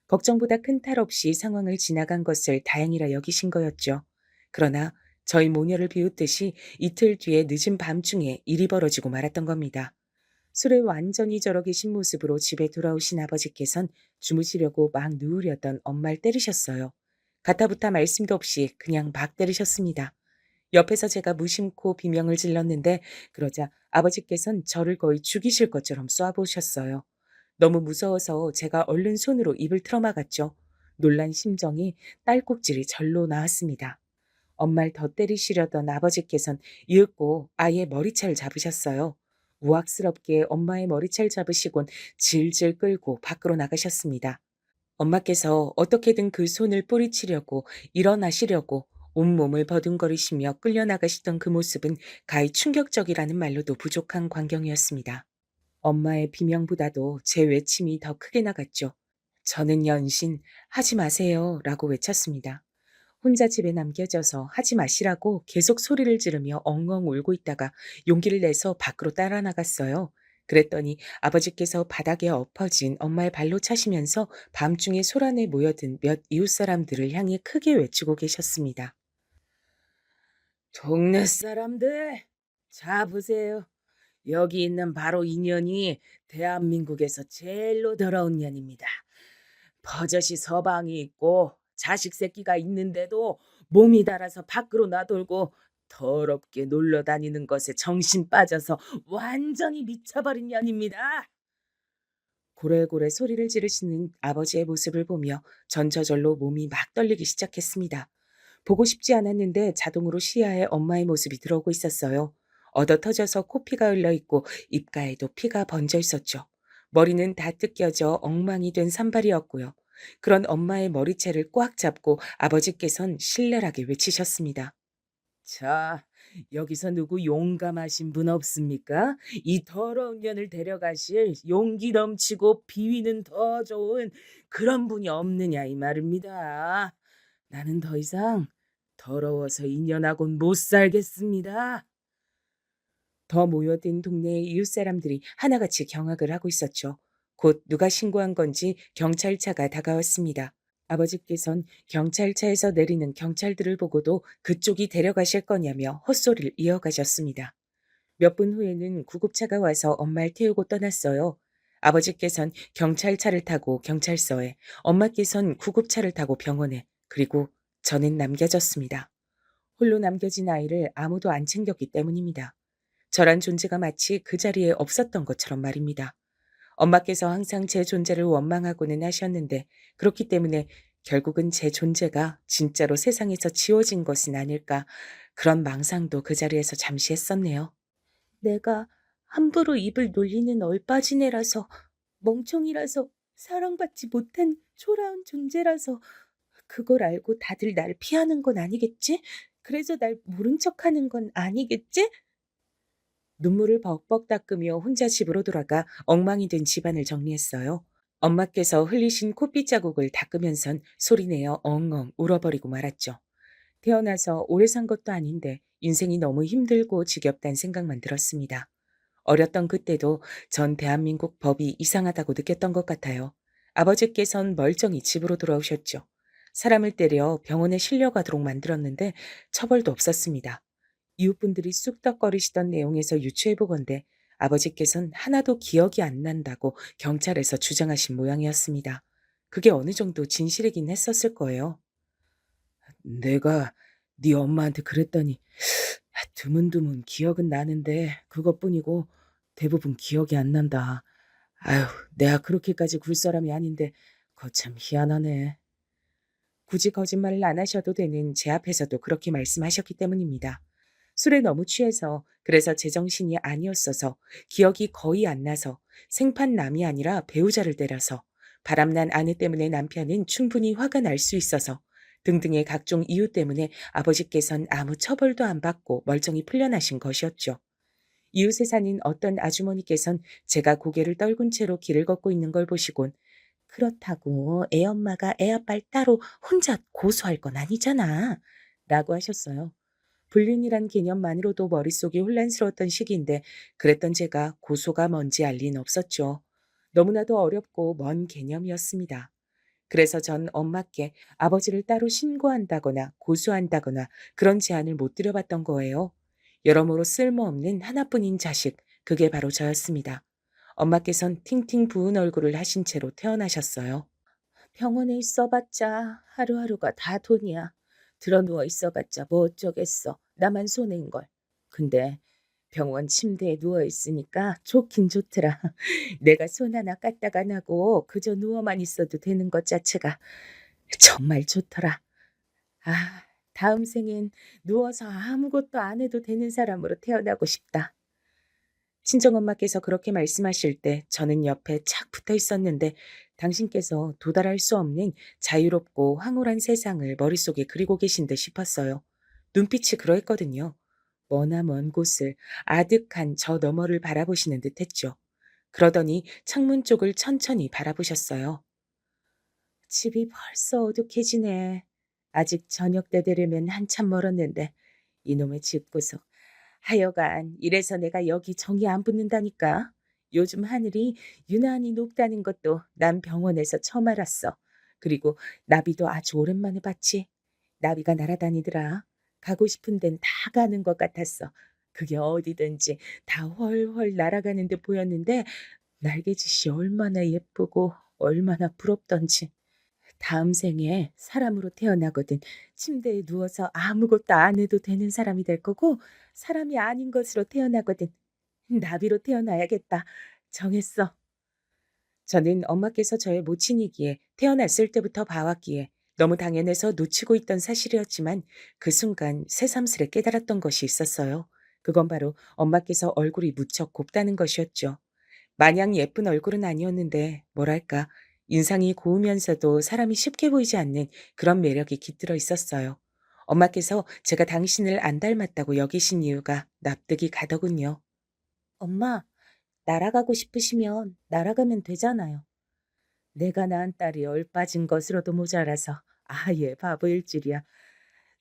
걱정보다 큰 탈 없이 상황을 지나간 것을 다행이라 여기신 거였죠. 그러나 저희 모녀를 비웃듯이 이틀 뒤에 늦은 밤중에 일이 벌어지고 말았던 겁니다. 술에 완전히 절어 계신 모습으로 집에 돌아오신 아버지께선 주무시려고 막 누우려던 엄마를 때리셨어요. 가타부타 말씀도 없이 그냥 막 때리셨습니다. 옆에서 제가 무심코 비명을 질렀는데 그러자 아버지께선 저를 거의 죽이실 것처럼 쏘아보셨어요. 너무 무서워서 제가 얼른 손으로 입을 틀어막았죠. 놀란 심정이 딸꾹질이 절로 나왔습니다. 엄마를 더 때리시려던 아버지께선 이윽고 아예 머리채를 잡으셨어요. 우악스럽게 엄마의 머리채를 잡으시곤 질질 끌고 밖으로 나가셨습니다. 엄마께서 어떻게든 그 손을 뿌리치려고 일어나시려고 온몸을 버둥거리시며 끌려나가시던 그 모습은 가히 충격적이라는 말로도 부족한 광경이었습니다. 엄마의 비명보다도 제 외침이 더 크게 나갔죠. 저는 연신 하지 마세요 라고 외쳤습니다. 혼자 집에 남겨져서 하지 마시라고 계속 소리를 지르며 엉엉 울고 있다가 용기를 내서 밖으로 따라 나갔어요. 그랬더니 아버지께서 바닥에 엎어진 엄마의 발로 차시면서 밤중에 소란에 모여든 몇 이웃 사람들을 향해 크게 외치고 계셨습니다. 동네 사람들, 자 보세요. 여기 있는 바로 이 년이 대한민국에서 제일로 더러운 년입니다. 버젓이 서방이 있고 자식 새끼가 있는데도 몸이 달아서 밖으로 나돌고 더럽게 놀러 다니는 것에 정신 빠져서 완전히 미쳐버린 년입니다. 고래고래 소리를 지르시는 아버지의 모습을 보며 전 저절로 몸이 막 떨리기 시작했습니다. 보고 싶지 않았는데 자동으로 시야에 엄마의 모습이 들어오고 있었어요. 얻어 터져서 코피가 흘러 있고 입가에도 피가 번져 있었죠. 머리는 다 뜯겨져 엉망이 된 산발이었고요. 그런 엄마의 머리채를 꽉 잡고 아버지께선 신랄하게 외치셨습니다. 자, 여기서 누구 용감하신 분 없습니까? 이 더러운 년을 데려가실 용기 넘치고 비위는 더 좋은 그런 분이 없느냐 이 말입니다. 나는 더 이상 더러워서 이 년하고는 못 살겠습니다. 더 모여든 동네의 이웃 사람들이 하나같이 경악을 하고 있었죠. 곧 누가 신고한 건지 경찰차가 다가왔습니다. 아버지께선 경찰차에서 내리는 경찰들을 보고도 그쪽이 데려가실 거냐며 헛소리를 이어가셨습니다. 몇 분 후에는 구급차가 와서 엄마를 태우고 떠났어요. 아버지께선 경찰차를 타고 경찰서에, 엄마께선 구급차를 타고 병원에, 그리고 저는 남겨졌습니다. 홀로 남겨진 아이를 아무도 안 챙겼기 때문입니다. 저란 존재가 마치 그 자리에 없었던 것처럼 말입니다. 엄마께서 항상 제 존재를 원망하고는 하셨는데 그렇기 때문에 결국은 제 존재가 진짜로 세상에서 지워진 것은 아닐까 그런 망상도 그 자리에서 잠시 했었네요. 내가 함부로 입을 놀리는 얼빠진 애라서, 멍청이라서, 사랑받지 못한 초라한 존재라서 그걸 알고 다들 날 피하는 건 아니겠지? 그래서 날 모른 척하는 건 아니겠지? 눈물을 벅벅 닦으며 혼자 집으로 돌아가 엉망이 된 집안을 정리했어요. 엄마께서 흘리신 콧빛 자국을 닦으면선 소리내어 엉엉 울어버리고 말았죠. 태어나서 오래 산 것도 아닌데 인생이 너무 힘들고 지겹다는 생각만 들었습니다. 어렸던 그때도 전 대한민국 법이 이상하다고 느꼈던 것 같아요. 아버지께선 멀쩡히 집으로 돌아오셨죠. 사람을 때려 병원에 실려가도록 만들었는데 처벌도 없었습니다. 이웃분들이 쑥덕거리시던 내용에서 유추해보건대 아버지께선 하나도 기억이 안 난다고 경찰에서 주장하신 모양이었습니다. 그게 어느 정도 진실이긴 했었을 거예요. 내가 네 엄마한테 그랬더니 드문드문 기억은 나는데 그것뿐이고 대부분 기억이 안 난다. 아휴, 내가 그렇게까지 굴 사람이 아닌데 거참 희한하네. 굳이 거짓말을 안 하셔도 되는 제 앞에서도 그렇게 말씀하셨기 때문입니다. 술에 너무 취해서 그래서 제정신이 아니었어서 기억이 거의 안 나서 생판남이 아니라 배우자를 때려서 바람난 아내 때문에 남편은 충분히 화가 날 수 있어서 등등의 각종 이유 때문에 아버지께선 아무 처벌도 안 받고 멀쩡히 풀려나신 것이었죠. 이웃에 사는 어떤 아주머니께선 제가 고개를 떨군 채로 길을 걷고 있는 걸 보시곤 그렇다고 애 엄마가 애 아빠를 따로 혼자 고소할 건 아니잖아. 라고 하셨어요. 불륜이란 개념만으로도 머릿속이 혼란스러웠던 시기인데 그랬던 제가 고소가 뭔지 알 리는 없었죠. 너무나도 어렵고 먼 개념이었습니다. 그래서 전 엄마께 아버지를 따로 신고한다거나 고소한다거나 그런 제안을 못 드려봤던 거예요. 여러모로 쓸모없는 하나뿐인 자식, 그게 바로 저였습니다. 엄마께선 팅팅 부은 얼굴을 하신 채로 태어나셨어요. 병원에 있어봤자 하루하루가 다 돈이야. 드러누워 있어봤자 뭐 어쩌겠어. 나만 손해인걸. 근데 병원 침대에 누워있으니까 좋긴 좋더라. 내가 손 하나 까딱 안 하고 그저 누워만 있어도 되는 것 자체가 정말 좋더라. 아, 다음 생엔 누워서 아무것도 안 해도 되는 사람으로 태어나고 싶다. 친정엄마께서 그렇게 말씀하실 때 저는 옆에 착 붙어 있었는데 당신께서 도달할 수 없는 자유롭고 황홀한 세상을 머릿속에 그리고 계신 듯 싶었어요. 눈빛이 그러했거든요. 머나먼 곳을 아득한 저 너머를 바라보시는 듯 했죠. 그러더니 창문 쪽을 천천히 바라보셨어요. 집이 벌써 어둑해지네. 아직 저녁 때 되려면 한참 멀었는데 이놈의 집구석. 하여간 이래서 내가 여기 정이 안 붙는다니까. 요즘 하늘이 유난히 높다는 것도 난 병원에서 처음 알았어. 그리고 나비도 아주 오랜만에 봤지. 나비가 날아다니더라. 가고 싶은 데는 다 가는 것 같았어. 그게 어디든지 다 훨훨 날아가는 듯 보였는데 날개짓이 얼마나 예쁘고 얼마나 부럽던지. 다음 생에 사람으로 태어나거든 침대에 누워서 아무것도 안 해도 되는 사람이 될 거고 사람이 아닌 것으로 태어나거든 나비로 태어나야겠다. 정했어. 저는 엄마께서 저의 모친이기에 태어났을 때부터 봐왔기에 너무 당연해서 놓치고 있던 사실이었지만 그 순간 새삼스레 깨달았던 것이 있었어요. 그건 바로 엄마께서 얼굴이 무척 곱다는 것이었죠. 마냥 예쁜 얼굴은 아니었는데 뭐랄까 인상이 고우면서도 사람이 쉽게 보이지 않는 그런 매력이 깃들어 있었어요. 엄마께서 제가 당신을 안 닮았다고 여기신 이유가 납득이 가더군요. 엄마, 날아가고 싶으시면 날아가면 되잖아요. 내가 낳은 딸이 얼빠진 것으로도 모자라서 아예 바보일 줄이야.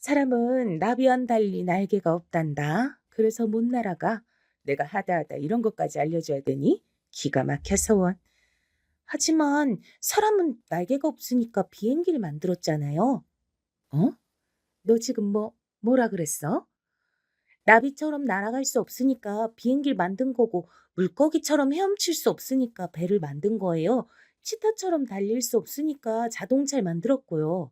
사람은 나비와는 달리 날개가 없단다. 그래서 못 날아가. 내가 하다하다 이런 것까지 알려줘야 되니? 기가 막혀서 원. 하지만 사람은 날개가 없으니까 비행기를 만들었잖아요. 어? 너 지금 뭐라 그랬어? 나비처럼 날아갈 수 없으니까 비행기를 만든 거고 물고기처럼 헤엄칠 수 없으니까 배를 만든 거예요. 치타처럼 달릴 수 없으니까 자동차를 만들었고요.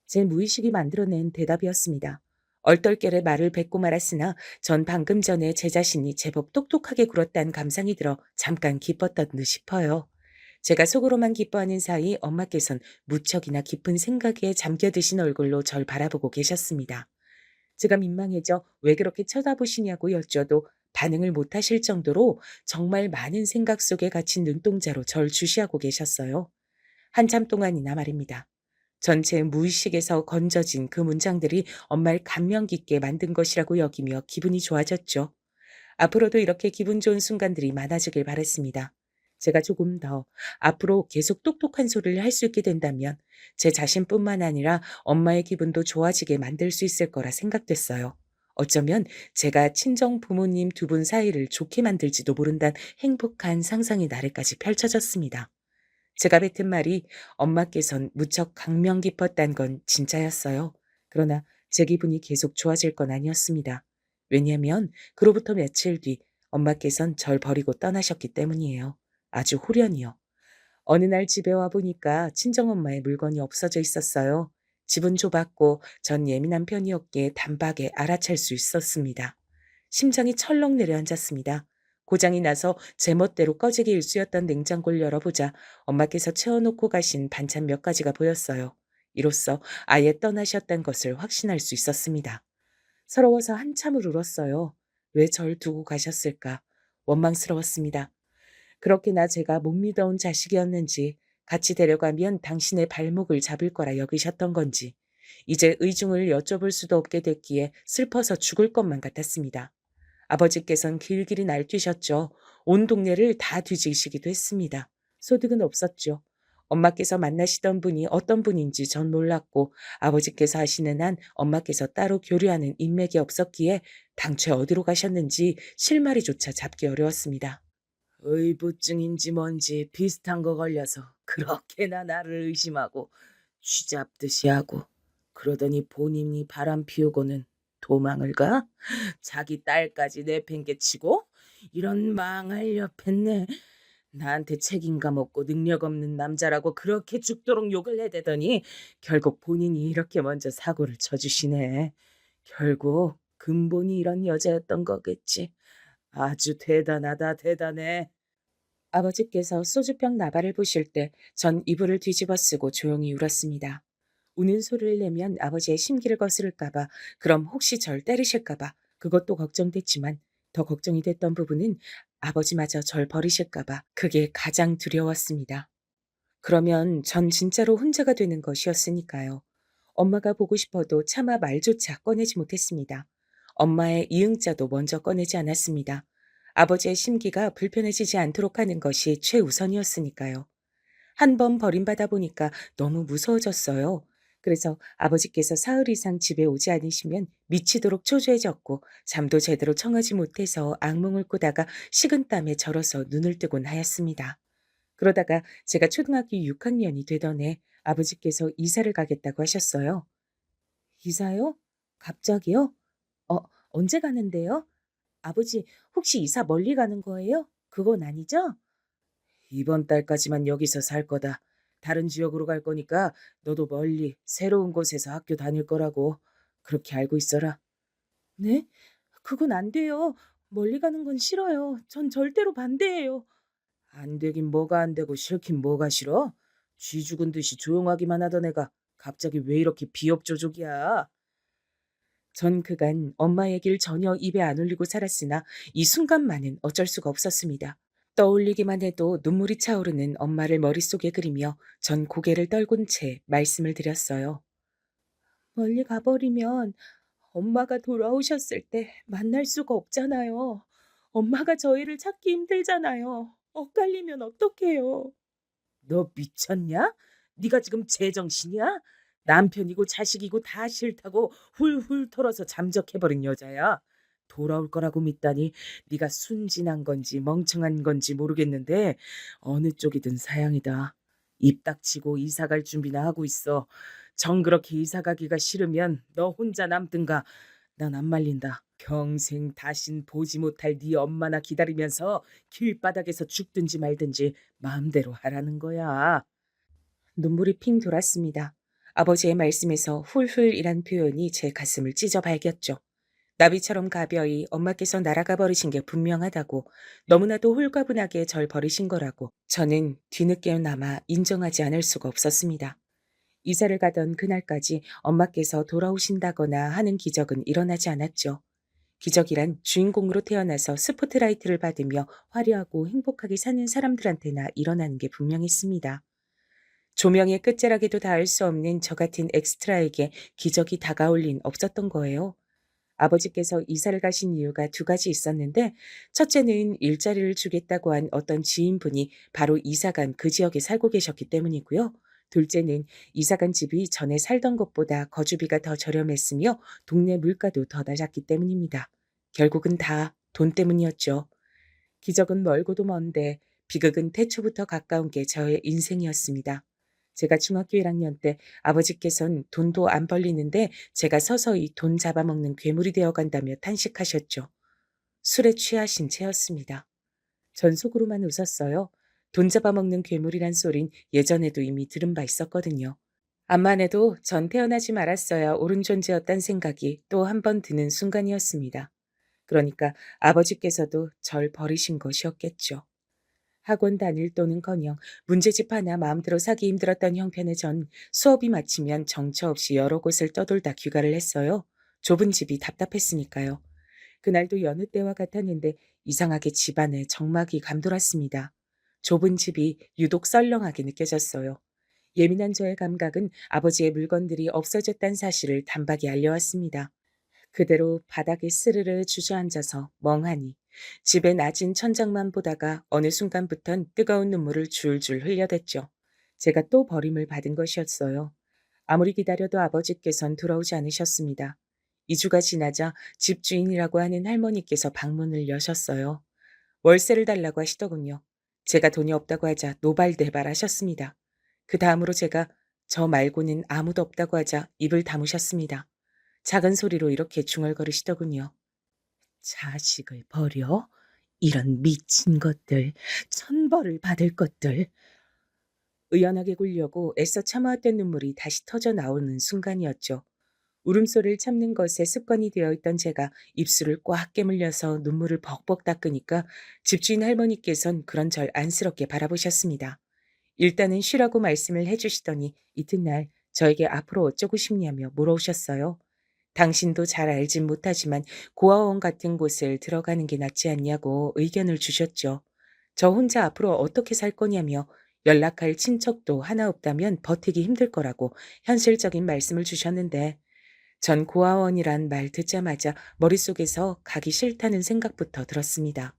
제 무의식이 만들어낸 대답이었습니다. 얼떨결에 말을 뱉고 말았으나 전 방금 전에 제 자신이 제법 똑똑하게 굴었다는 감상이 들어 잠깐 기뻤던 듯 싶어요. 제가 속으로만 기뻐하는 사이 엄마께선 무척이나 깊은 생각에 잠겨드신 얼굴로 절 바라보고 계셨습니다. 제가 민망해져 왜 그렇게 쳐다보시냐고 여쭤도 반응을 못하실 정도로 정말 많은 생각 속에 갇힌 눈동자로 절 주시하고 계셨어요. 한참 동안이나 말입니다. 전체 무의식에서 건져진 그 문장들이 엄마를 감명 깊게 만든 것이라고 여기며 기분이 좋아졌죠. 앞으로도 이렇게 기분 좋은 순간들이 많아지길 바랬습니다. 제가 조금 더 앞으로 계속 똑똑한 소리를 할 수 있게 된다면 제 자신뿐만 아니라 엄마의 기분도 좋아지게 만들 수 있을 거라 생각됐어요. 어쩌면 제가 친정 부모님 두 분 사이를 좋게 만들지도 모른다는 행복한 상상의 나래까지 펼쳐졌습니다. 제가 뱉은 말이 엄마께선 무척 감명 깊었단 건 진짜였어요. 그러나 제 기분이 계속 좋아질 건 아니었습니다. 왜냐하면 그로부터 며칠 뒤 엄마께선 절 버리고 떠나셨기 때문이에요. 아주 후련히요. 어느 날 집에 와 보니까 친정엄마의 물건이 없어져 있었어요. 집은 좁았고 전 예민한 편이었기에 단박에 알아챌 수 있었습니다. 심장이 철렁 내려앉았습니다. 고장이 나서 제멋대로 꺼지기 일쑤였던 냉장고를 열어보자 엄마께서 채워놓고 가신 반찬 몇 가지가 보였어요. 이로써 아예 떠나셨단 것을 확신할 수 있었습니다. 서러워서 한참을 울었어요. 왜 절 두고 가셨을까? 원망스러웠습니다. 그렇게나 제가 못 믿어온 자식이었는지, 같이 데려가면 당신의 발목을 잡을 거라 여기셨던 건지, 이제 의중을 여쭤볼 수도 없게 됐기에 슬퍼서 죽을 것만 같았습니다. 아버지께선 길길이 날뛰셨죠. 온 동네를 다 뒤지시기도 했습니다. 소득은 없었죠. 엄마께서 만나시던 분이 어떤 분인지 전 몰랐고 아버지께서 하시는 한 엄마께서 따로 교류하는 인맥이 없었기에 당최 어디로 가셨는지 실마리조차 잡기 어려웠습니다. 의부증인지 뭔지 비슷한 거 걸려서 그렇게나 나를 의심하고 쥐잡듯이 하고 그러더니 본인이 바람 피우고는 도망을 가? 자기 딸까지 내팽개치고? 이런 망할 옆했네. 나한테 책임감 없고 능력 없는 남자라고 그렇게 죽도록 욕을 해대더니 결국 본인이 이렇게 먼저 사고를 쳐주시네. 결국 근본이 이런 여자였던 거겠지. 아주 대단하다 대단해. 아버지께서 소주병 나발을 보실 때 전 이불을 뒤집어 쓰고 조용히 울었습니다. 우는 소리를 내면 아버지의 심기를 거스를까봐, 그럼 혹시 절 때리실까봐 그것도 걱정됐지만 더 걱정이 됐던 부분은 아버지마저 절 버리실까봐 그게 가장 두려웠습니다. 그러면 전 진짜로 혼자가 되는 것이었으니까요. 엄마가 보고 싶어도 차마 말조차 꺼내지 못했습니다. 엄마의 이응자도 먼저 꺼내지 않았습니다. 아버지의 심기가 불편해지지 않도록 하는 것이 최우선이었으니까요. 한 번 버림받아 보니까 너무 무서워졌어요. 그래서 아버지께서 사흘 이상 집에 오지 않으시면 미치도록 초조해졌고 잠도 제대로 청하지 못해서 악몽을 꾸다가 식은땀에 절어서 눈을 뜨곤 하였습니다. 그러다가 제가 초등학교 6학년이 되던 해 아버지께서 이사를 가겠다고 하셨어요. 이사요? 갑자기요? 어, 언제 가는데요? 아버지, 혹시 이사 멀리 가는 거예요? 그건 아니죠? 이번 달까지만 여기서 살 거다. 다른 지역으로 갈 거니까 너도 멀리 새로운 곳에서 학교 다닐 거라고. 그렇게 알고 있어라. 네? 그건 안 돼요. 멀리 가는 건 싫어요. 전 절대로 반대해요. 안 되긴 뭐가 안 되고 싫긴 뭐가 싫어? 쥐 죽은 듯이 조용하기만 하던 애가 갑자기 왜 이렇게 비협조족이야? 전 그간 엄마 얘기를 전혀 입에 안 올리고 살았으나 이 순간만은 어쩔 수가 없었습니다. 떠올리기만 해도 눈물이 차오르는 엄마를 머릿속에 그리며 전 고개를 떨군 채 말씀을 드렸어요. 멀리 가버리면 엄마가 돌아오셨을 때 만날 수가 없잖아요. 엄마가 저희를 찾기 힘들잖아요. 엇갈리면 어떡해요? 너 미쳤냐? 네가 지금 제정신이야? 남편이고 자식이고 다 싫다고 훌훌 털어서 잠적해버린 여자야. 돌아올 거라고 믿다니 네가 순진한 건지 멍청한 건지 모르겠는데 어느 쪽이든 사양이다. 입 닥치고 이사 갈 준비나 하고 있어. 정 그렇게 이사 가기가 싫으면 너 혼자 남든가. 난 안 말린다. 평생 다신 보지 못할 네 엄마나 기다리면서 길바닥에서 죽든지 말든지 마음대로 하라는 거야. 눈물이 핑 돌았습니다. 아버지의 말씀에서 훌훌이란 표현이 제 가슴을 찢어 발겼죠. 나비처럼 가벼이 엄마께서 날아가 버리신 게 분명하다고, 너무나도 홀가분하게 절 버리신 거라고 저는 뒤늦게나마 인정하지 않을 수가 없었습니다. 이사를 가던 그날까지 엄마께서 돌아오신다거나 하는 기적은 일어나지 않았죠. 기적이란 주인공으로 태어나서 스포트라이트를 받으며 화려하고 행복하게 사는 사람들한테나 일어나는 게 분명했습니다. 조명의 끝자락에도 닿을 수 없는 저 같은 엑스트라에게 기적이 다가올 린 없었던 거예요. 아버지께서 이사를 가신 이유가 두 가지 있었는데, 첫째는 일자리를 주겠다고 한 어떤 지인분이 바로 이사간 그 지역에 살고 계셨기 때문이고요. 둘째는 이사간 집이 전에 살던 곳보다 거주비가 더 저렴했으며 동네 물가도 더 낮았기 때문입니다. 결국은 다 돈 때문이었죠. 기적은 멀고도 먼데 비극은 태초부터 가까운 게 저의 인생이었습니다. 제가 중학교 1학년 때 아버지께서는 돈도 안 벌리는데 제가 서서히 돈 잡아먹는 괴물이 되어 간다며 탄식하셨죠. 술에 취하신 채였습니다. 전 속으로만 웃었어요. 돈 잡아먹는 괴물이란 소린 예전에도 이미 들은 바 있었거든요. 암만 해도 전 태어나지 말았어야 옳은 존재였단 생각이 또 한 번 드는 순간이었습니다. 그러니까 아버지께서도 절 버리신 것이었겠죠. 학원 다닐 돈은커녕 문제집 하나 마음대로 사기 힘들었던 형편에 전 수업이 마치면 정처 없이 여러 곳을 떠돌다 귀가를 했어요. 좁은 집이 답답했으니까요. 그날도 여느 때와 같았는데 이상하게 집안에 적막이 감돌았습니다. 좁은 집이 유독 썰렁하게 느껴졌어요. 예민한 저의 감각은 아버지의 물건들이 없어졌다는 사실을 단박에 알려왔습니다. 그대로 바닥에 스르르 주저앉아서 멍하니 집의 낮은 천장만 보다가 어느 순간부턴 뜨거운 눈물을 줄줄 흘려댔죠. 제가 또 버림을 받은 것이었어요. 아무리 기다려도 아버지께선 돌아오지 않으셨습니다. 2주가 지나자 집주인이라고 하는 할머니께서 방문을 여셨어요. 월세를 달라고 하시더군요. 제가 돈이 없다고 하자 노발대발하셨습니다. 그 다음으로 제가 저 말고는 아무도 없다고 하자 입을 다무셨습니다. 작은 소리로 이렇게 중얼거리시더군요. 자식을 버려? 이런 미친 것들, 천벌을 받을 것들. 의연하게 굴려고 애써 참아왔던 눈물이 다시 터져 나오는 순간이었죠. 울음소리를 참는 것에 습관이 되어 있던 제가 입술을 꽉 깨물려서 눈물을 벅벅 닦으니까 집주인 할머니께선 그런 절 안쓰럽게 바라보셨습니다. 일단은 쉬라고 말씀을 해주시더니 이튿날 저에게 앞으로 어쩌고 싶냐며 물어오셨어요. 당신도 잘 알진 못하지만 고아원 같은 곳을 들어가는 게 낫지 않냐고 의견을 주셨죠. 저 혼자 앞으로 어떻게 살 거냐며 연락할 친척도 하나 없다면 버티기 힘들 거라고 현실적인 말씀을 주셨는데 전 고아원이란 말 듣자마자 머릿속에서 가기 싫다는 생각부터 들었습니다.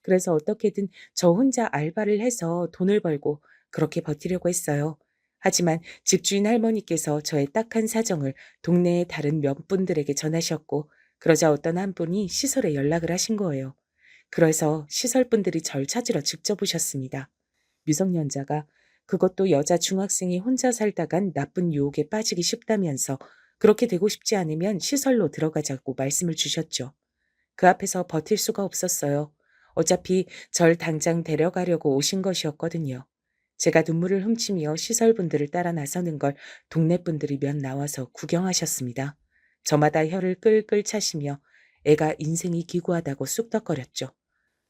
그래서 어떻게든 저 혼자 알바를 해서 돈을 벌고 그렇게 버티려고 했어요. 하지만 집주인 할머니께서 저의 딱한 사정을 동네의 다른 몇 분들에게 전하셨고, 그러자 어떤 한 분이 시설에 연락을 하신 거예요. 그래서 시설 분들이 절 찾으러 직접 오셨습니다. 미성년자가, 그것도 여자 중학생이 혼자 살다간 나쁜 유혹에 빠지기 쉽다면서 그렇게 되고 싶지 않으면 시설로 들어가자고 말씀을 주셨죠. 그 앞에서 버틸 수가 없었어요. 어차피 절 당장 데려가려고 오신 것이었거든요. 제가 눈물을 훔치며 시설분들을 따라 나서는 걸 동네 분들이 몇 나와서 구경하셨습니다. 저마다 혀를 끌끌 차시며 애가 인생이 기구하다고 쑥덕거렸죠.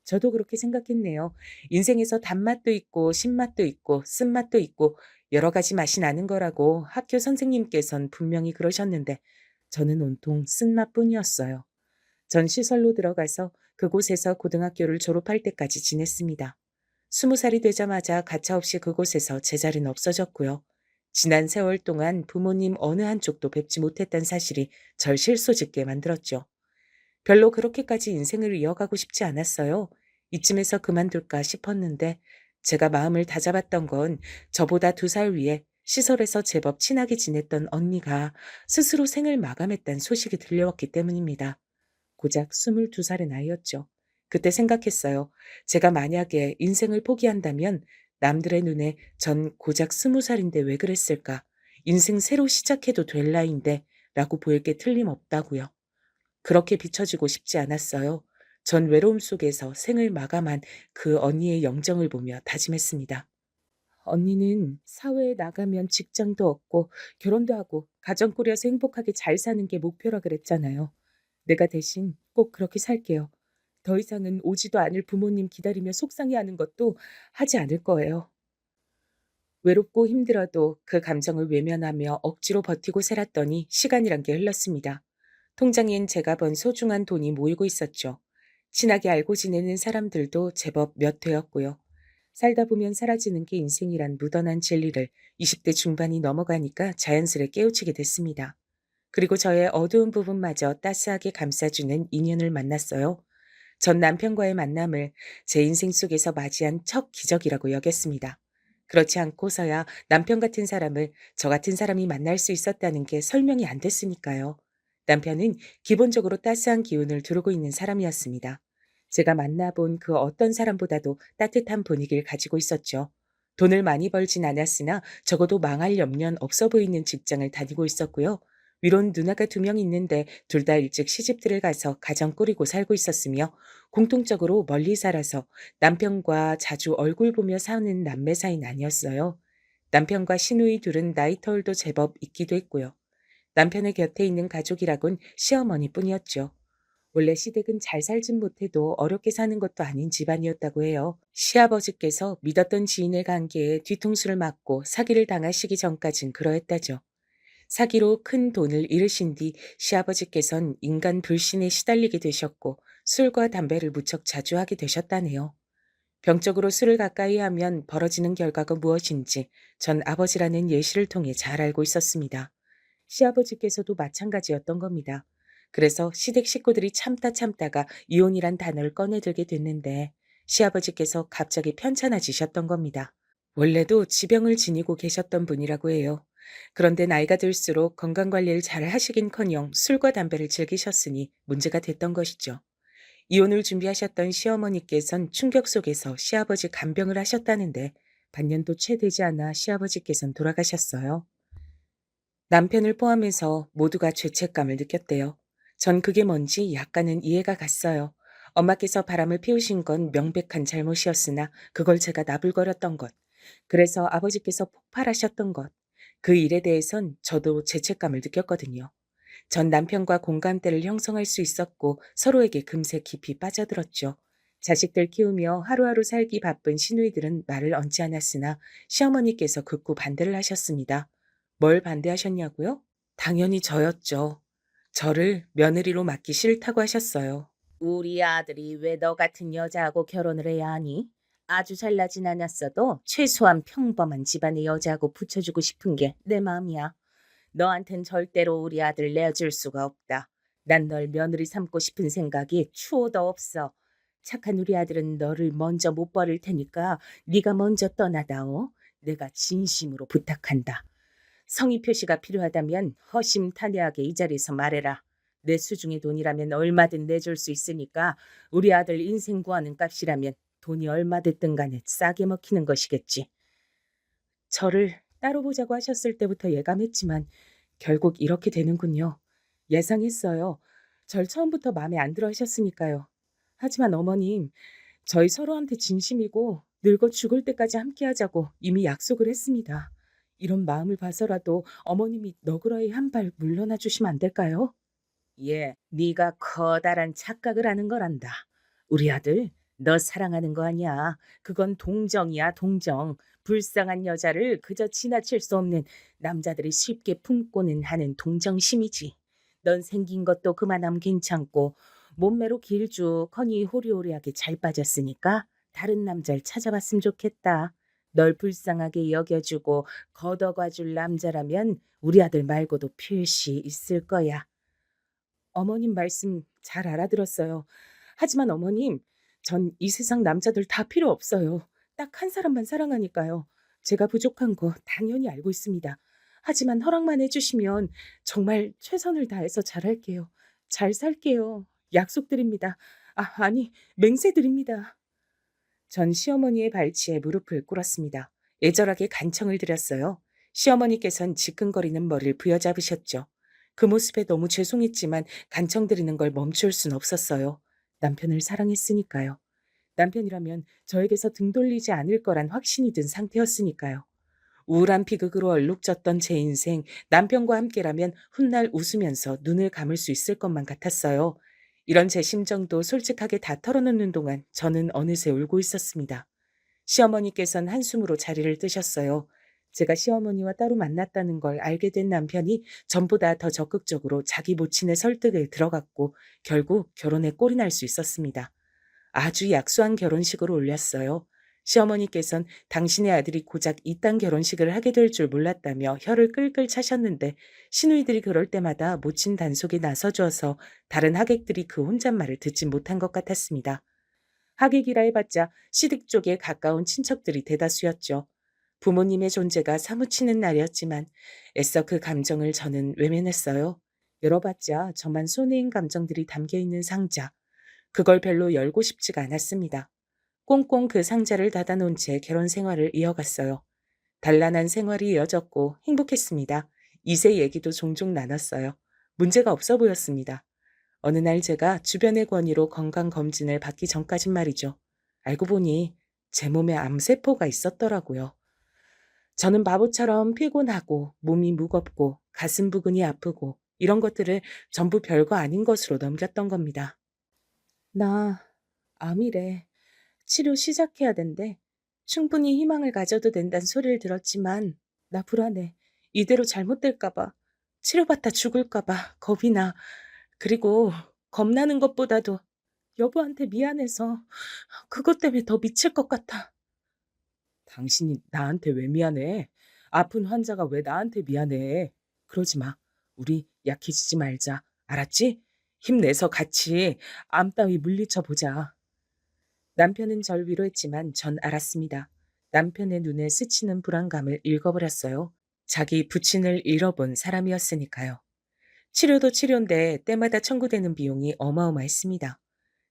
저도 그렇게 생각했네요. 인생에서 단맛도 있고 신맛도 있고 쓴맛도 있고 여러 가지 맛이 나는 거라고 학교 선생님께선 분명히 그러셨는데 저는 온통 쓴맛뿐이었어요. 전 시설로 들어가서 그곳에서 고등학교를 졸업할 때까지 지냈습니다. 20살이 되자마자 가차없이 그곳에서 제자리는 없어졌고요. 지난 세월 동안 부모님 어느 한쪽도 뵙지 못했던 사실이 절 실소짓게 만들었죠. 별로 그렇게까지 인생을 이어가고 싶지 않았어요. 이쯤에서 그만둘까 싶었는데 제가 마음을 다잡았던 건 저보다 2살 위에 시설에서 제법 친하게 지냈던 언니가 스스로 생을 마감했다는 소식이 들려왔기 때문입니다. 고작 22살의 나이였죠. 그때 생각했어요. 제가 만약에 인생을 포기한다면 남들의 눈에 전 고작 20살인데 왜 그랬을까? 인생 새로 시작해도 될 나이인데 라고 보일 게 틀림없다고요. 그렇게 비춰지고 싶지 않았어요. 전 외로움 속에서 생을 마감한 그 언니의 영정을 보며 다짐했습니다. 언니는 사회에 나가면 직장도 얻고 결혼도 하고 가정 꾸려서 행복하게 잘 사는 게 목표라 그랬잖아요. 내가 대신 꼭 그렇게 살게요. 더 이상은 오지도 않을 부모님 기다리며 속상해하는 것도 하지 않을 거예요. 외롭고 힘들어도 그 감정을 외면하며 억지로 버티고 살았더니 시간이란 게 흘렀습니다. 통장엔 제가 번 소중한 돈이 모이고 있었죠. 친하게 알고 지내는 사람들도 제법 몇 되었고요. 살다 보면 사라지는 게 인생이란 무던한 진리를 20대 중반이 넘어가니까 자연스레 깨우치게 됐습니다. 그리고 저의 어두운 부분마저 따스하게 감싸주는 인연을 만났어요. 전 남편과의 만남을 제 인생 속에서 맞이한 첫 기적이라고 여겼습니다. 그렇지 않고서야 남편 같은 사람을 저 같은 사람이 만날 수 있었다는 게 설명이 안 됐으니까요. 남편은 기본적으로 따스한 기운을 두르고 있는 사람이었습니다. 제가 만나본 그 어떤 사람보다도 따뜻한 분위기를 가지고 있었죠. 돈을 많이 벌진 않았으나 적어도 망할 염려는 없어 보이는 직장을 다니고 있었고요. 위론 누나가 2명 있는데 둘 다 일찍 시집들을 가서 가정 꾸리고 살고 있었으며 공통적으로 멀리 살아서 남편과 자주 얼굴 보며 사는 남매 사이는 아니었어요. 남편과 시누이 둘은 나이 터울도 제법 있기도 했고요. 남편의 곁에 있는 가족이라곤 시어머니뿐이었죠. 원래 시댁은 잘 살진 못해도 어렵게 사는 것도 아닌 집안이었다고 해요. 시아버지께서 믿었던 지인의 관계에 뒤통수를 맞고 사기를 당하시기 전까진 그러했다죠. 사기로 큰 돈을 잃으신 뒤 시아버지께선 인간 불신에 시달리게 되셨고 술과 담배를 무척 자주 하게 되셨다네요. 병적으로 술을 가까이 하면 벌어지는 결과가 무엇인지 전 아버지라는 예시를 통해 잘 알고 있었습니다. 시아버지께서도 마찬가지였던 겁니다. 그래서 시댁 식구들이 참다가 이혼이란 단어를 꺼내들게 됐는데 시아버지께서 갑자기 편찮아지셨던 겁니다. 원래도 지병을 지니고 계셨던 분이라고 해요. 그런데 나이가 들수록 건강관리를 잘 하시긴커녕 술과 담배를 즐기셨으니 문제가 됐던 것이죠. 이혼을 준비하셨던 시어머니께선 충격 속에서 시아버지 간병을 하셨다는데 반년도 채 되지 않아 시아버지께선 돌아가셨어요. 남편을 포함해서 모두가 죄책감을 느꼈대요. 전 그게 뭔지 약간은 이해가 갔어요. 엄마께서 바람을 피우신 건 명백한 잘못이었으나 그걸 제가 나불거렸던 것. 그래서 아버지께서 폭발하셨던 것. 그 일에 대해선 저도 죄책감을 느꼈거든요. 전 남편과 공감대를 형성할 수 있었고 서로에게 금세 깊이 빠져들었죠. 자식들 키우며 하루하루 살기 바쁜 시누이들은 말을 얹지 않았으나 시어머니께서 극구 반대를 하셨습니다. 뭘 반대하셨냐고요? 당연히 저였죠. 저를 며느리로 맡기 싫다고 하셨어요. 우리 아들이 왜 너 같은 여자하고 결혼을 해야 하니? 아주 잘나진 않았어도 최소한 평범한 집안의 여자하고 붙여주고 싶은 게 내 마음이야. 너한텐 절대로 우리 아들 내어줄 수가 없다. 난 널 며느리 삼고 싶은 생각이 추호도 없어. 착한 우리 아들은 너를 먼저 못 버릴 테니까 네가 먼저 떠나다오. 내가 진심으로 부탁한다. 성의 표시가 필요하다면 허심탄회하게 이 자리에서 말해라. 내 수중의 돈이라면 얼마든 내줄 수 있으니까 우리 아들 인생 구하는 값이라면 돈이 얼마 됐든 간에 싸게 먹히는 것이겠지. 저를 따로 보자고 하셨을 때부터 예감했지만 결국 이렇게 되는군요. 예상했어요. 절 처음부터 마음에 안 들어 하셨으니까요. 하지만 어머님, 저희 서로한테 진심이고 늙어 죽을 때까지 함께 하자고 이미 약속을 했습니다. 이런 마음을 봐서라도 어머님이 너그러이 한 발 물러나 주시면 안 될까요? 예, 네가 커다란 착각을 하는 거란다. 우리 아들, 너 사랑하는 거 아니야. 그건 동정이야, 동정. 불쌍한 여자를 그저 지나칠 수 없는 남자들이 쉽게 품고는 하는 동정심이지. 넌 생긴 것도 그만하면 괜찮고 몸매로 길쭉하니 호리호리하게 잘 빠졌으니까 다른 남자를 찾아봤으면 좋겠다. 널 불쌍하게 여겨주고 걷어가줄 남자라면 우리 아들 말고도 필시 있을 거야. 어머님 말씀 잘 알아들었어요. 하지만 어머님, 전 이 세상 남자들 다 필요 없어요. 딱 한 사람만 사랑하니까요. 제가 부족한 거 당연히 알고 있습니다. 하지만 허락만 해주시면 정말 최선을 다해서 잘할게요. 잘 살게요. 약속드립니다. 아니, 맹세드립니다. 전 시어머니의 발치에 무릎을 꿇었습니다. 애절하게 간청을 드렸어요. 시어머니께선 지끈거리는 머리를 부여잡으셨죠. 그 모습에 너무 죄송했지만 간청드리는 걸 멈출 순 없었어요. 남편을 사랑했으니까요. 남편이라면 저에게서 등 돌리지 않을 거란 확신이 든 상태였으니까요. 우울한 비극으로 얼룩졌던 제 인생, 남편과 함께라면 훗날 웃으면서 눈을 감을 수 있을 것만 같았어요. 이런 제 심정도 솔직하게 다 털어놓는 동안 저는 어느새 울고 있었습니다. 시어머니께선 한숨으로 자리를 뜨셨어요. 제가 시어머니와 따로 만났다는 걸 알게 된 남편이 전보다 더 적극적으로 자기 모친의 설득에 들어갔고 결국 결혼에 꼴이 날 수 있었습니다. 아주 약소한 결혼식으로 올렸어요. 시어머니께선 당신의 아들이 고작 이딴 결혼식을 하게 될 줄 몰랐다며 혀를 끌끌 차셨는데 시누이들이 그럴 때마다 모친 단속에 나서줘서 다른 하객들이 그 혼잣말을 듣지 못한 것 같았습니다. 하객이라 해봤자 시댁 쪽에 가까운 친척들이 대다수였죠. 부모님의 존재가 사무치는 날이었지만 애써 그 감정을 저는 외면했어요. 열어봤자 저만 손해인 감정들이 담겨있는 상자. 그걸 별로 열고 싶지가 않았습니다. 꽁꽁 그 상자를 닫아놓은 채 결혼 생활을 이어갔어요. 단란한 생활이 이어졌고 행복했습니다. 2세 얘기도 종종 나눴어요. 문제가 없어 보였습니다. 어느 날 제가 주변의 권유로 건강검진을 받기 전까진 말이죠. 알고 보니 제 몸에 암세포가 있었더라고요. 저는 바보처럼 피곤하고 몸이 무겁고 가슴 부근이 아프고 이런 것들을 전부 별거 아닌 것으로 넘겼던 겁니다. 나 암이래. 치료 시작해야 된대. 충분히 희망을 가져도 된다는 소리를 들었지만 나 불안해. 이대로 잘못될까 봐. 치료받다 죽을까 봐 겁이 나. 그리고 겁나는 것보다도 여보한테 미안해서 그것 때문에 더 미칠 것 같아. 당신이 나한테 왜 미안해? 아픈 환자가 왜 나한테 미안해? 그러지 마. 우리 약해지지 말자. 알았지? 힘내서 같이 암 따위 물리쳐 보자. 남편은 절 위로했지만 전 알았습니다. 남편의 눈에 스치는 불안감을 읽어버렸어요. 자기 부친을 잃어본 사람이었으니까요. 치료도 치료인데 때마다 청구되는 비용이 어마어마했습니다.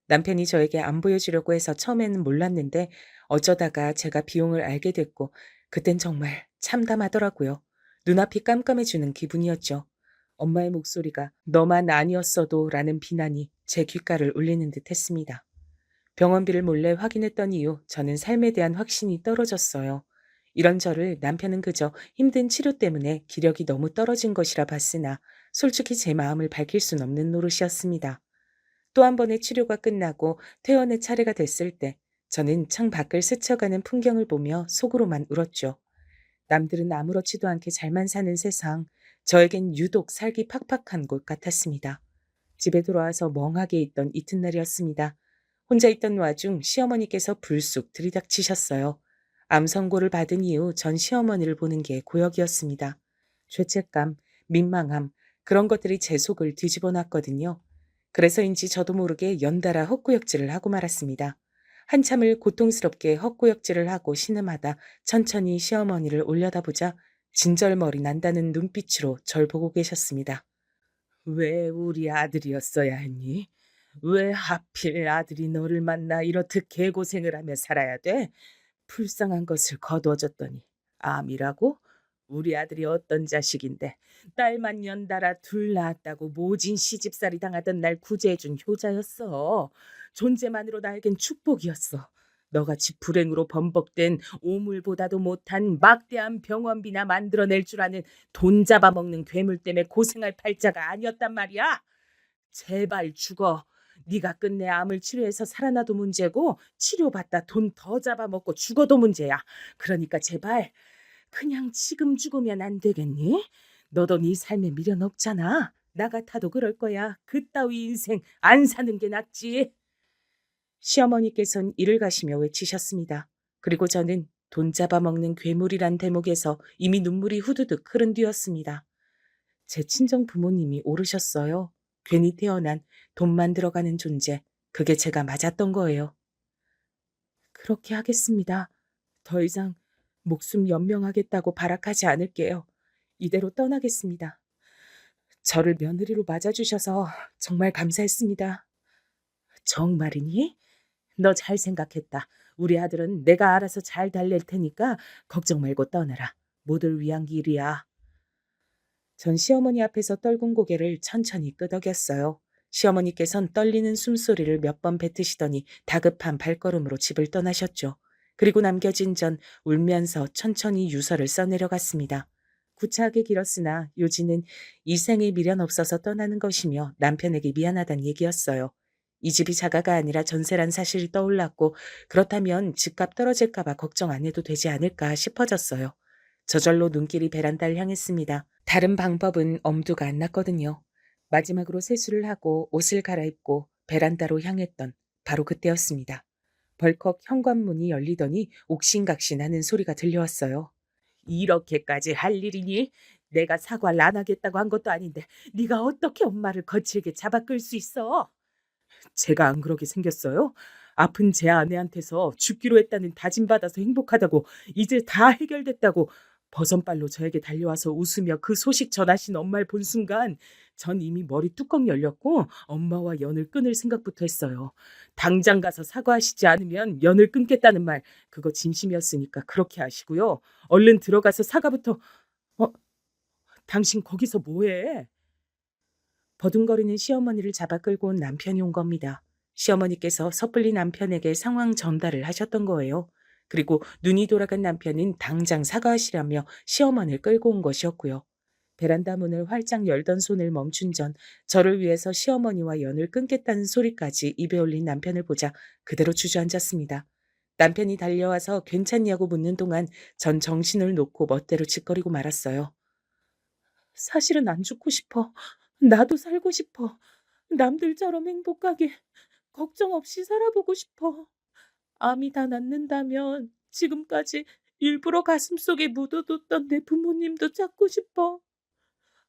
남편이 저에게 안 보여주려고 해서 처음에는 몰랐는데 어쩌다가 제가 비용을 알게 됐고 그땐 정말 참담하더라고요. 눈앞이 깜깜해지는 기분이었죠. 엄마의 목소리가 너만 아니었어도 라는 비난이 제 귓가를 울리는 듯 했습니다. 병원비를 몰래 확인했던 이후 저는 삶에 대한 확신이 떨어졌어요. 이런 저를 남편은 그저 힘든 치료 때문에 기력이 너무 떨어진 것이라 봤으나 솔직히 제 마음을 밝힐 순 없는 노릇이었습니다. 또 한 번의 치료가 끝나고 퇴원의 차례가 됐을 때 저는 창 밖을 스쳐가는 풍경을 보며 속으로만 울었죠. 남들은 아무렇지도 않게 잘만 사는 세상, 저에겐 유독 살기 팍팍한 곳 같았습니다. 집에 돌아와서 멍하게 있던 이튿날이었습니다. 혼자 있던 와중 시어머니께서 불쑥 들이닥치셨어요. 암 선고를 받은 이후 전 시어머니를 보는 게 고역이었습니다. 죄책감, 민망함, 그런 것들이 제 속을 뒤집어 놨거든요. 그래서인지 저도 모르게 연달아 헛구역질을 하고 말았습니다. 한참을 고통스럽게 헛구역질을 하고 신음하다 천천히 시어머니를 올려다보자 진절머리 난다는 눈빛으로 절 보고 계셨습니다. 왜 우리 아들이었어야 했니? 왜 하필 아들이 너를 만나 이렇듯 개고생을 하며 살아야 돼? 불쌍한 것을 거두어줬더니 암이라고? 우리 아들이 어떤 자식인데 딸만 연달아 둘 낳았다고 모진 시집살이 당하던 날 구제해준 효자였어. 존재만으로 나에겐 축복이었어. 너같이 불행으로 번복된 오물보다도 못한 막대한 병원비나 만들어낼 줄 아는 돈 잡아먹는 괴물 때문에 고생할 팔자가 아니었단 말이야. 제발 죽어. 네가 끝내 암을 치료해서 살아나도 문제고 치료받다 돈 더 잡아먹고 죽어도 문제야. 그러니까 제발 그냥 지금 죽으면 안 되겠니? 너도 네 삶에 미련 없잖아. 나 같아도 그럴 거야. 그따위 인생 안 사는 게 낫지. 시어머니께서는 이를 가시며 외치셨습니다. 그리고 저는 돈 잡아먹는 괴물이란 대목에서 이미 눈물이 후두둑 흐른 뒤였습니다. 제 친정 부모님이 오르셨어요. 괜히 태어난 돈만 들어가는 존재. 그게 제가 맞았던 거예요. 그렇게 하겠습니다. 더 이상 목숨 연명하겠다고 발악하지 않을게요. 이대로 떠나겠습니다. 저를 며느리로 맞아주셔서 정말 감사했습니다. 정말이니? 너 잘 생각했다. 우리 아들은 내가 알아서 잘 달랠 테니까 걱정 말고 떠나라. 모두를 위한 길이야. 전 시어머니 앞에서 떨군 고개를 천천히 끄덕였어요. 시어머니께선 떨리는 숨소리를 몇 번 뱉으시더니 다급한 발걸음으로 집을 떠나셨죠. 그리고 남겨진 전 울면서 천천히 유서를 써내려갔습니다. 구차하게 길었으나 요지는 이 생에 미련 없어서 떠나는 것이며 남편에게 미안하단 얘기였어요. 이 집이 자가가 아니라 전세란 사실이 떠올랐고 그렇다면 집값 떨어질까 봐 걱정 안 해도 되지 않을까 싶어졌어요. 저절로 눈길이 베란다를 향했습니다. 다른 방법은 엄두가 안 났거든요. 마지막으로 세수를 하고 옷을 갈아입고 베란다로 향했던 바로 그때였습니다. 벌컥 현관문이 열리더니 옥신각신하는 소리가 들려왔어요. 이렇게까지 할 일이니? 내가 사과를 안 하겠다고 한 것도 아닌데 네가 어떻게 엄마를 거칠게 잡아 끌 수 있어? 제가 안 그러게 생겼어요? 아픈 제 아내한테서 죽기로 했다는 다짐받아서 행복하다고 이제 다 해결됐다고 버선발로 저에게 달려와서 웃으며 그 소식 전하신 엄마를 본 순간 전 이미 머리 뚜껑 열렸고 엄마와 연을 끊을 생각부터 했어요. 당장 가서 사과하시지 않으면 연을 끊겠다는 말 그거 진심이었으니까 그렇게 하시고요. 얼른 들어가서 사과부터. 어? 당신 거기서 뭐해? 버둥거리는 시어머니를 잡아 끌고 온 남편이 온 겁니다. 시어머니께서 섣불리 남편에게 상황 전달을 하셨던 거예요. 그리고 눈이 돌아간 남편은 당장 사과하시라며 시어머니를 끌고 온 것이었고요. 베란다 문을 활짝 열던 손을 멈춘 전 저를 위해서 시어머니와 연을 끊겠다는 소리까지 입에 올린 남편을 보자 그대로 주저앉았습니다. 남편이 달려와서 괜찮냐고 묻는 동안 전 정신을 놓고 멋대로 짓거리고 말았어요. 사실은 안 죽고 싶어. 나도 살고 싶어. 남들처럼 행복하게 걱정 없이 살아보고 싶어. 암이 다 낫는다면 지금까지 일부러 가슴속에 묻어뒀던 내 부모님도 찾고 싶어.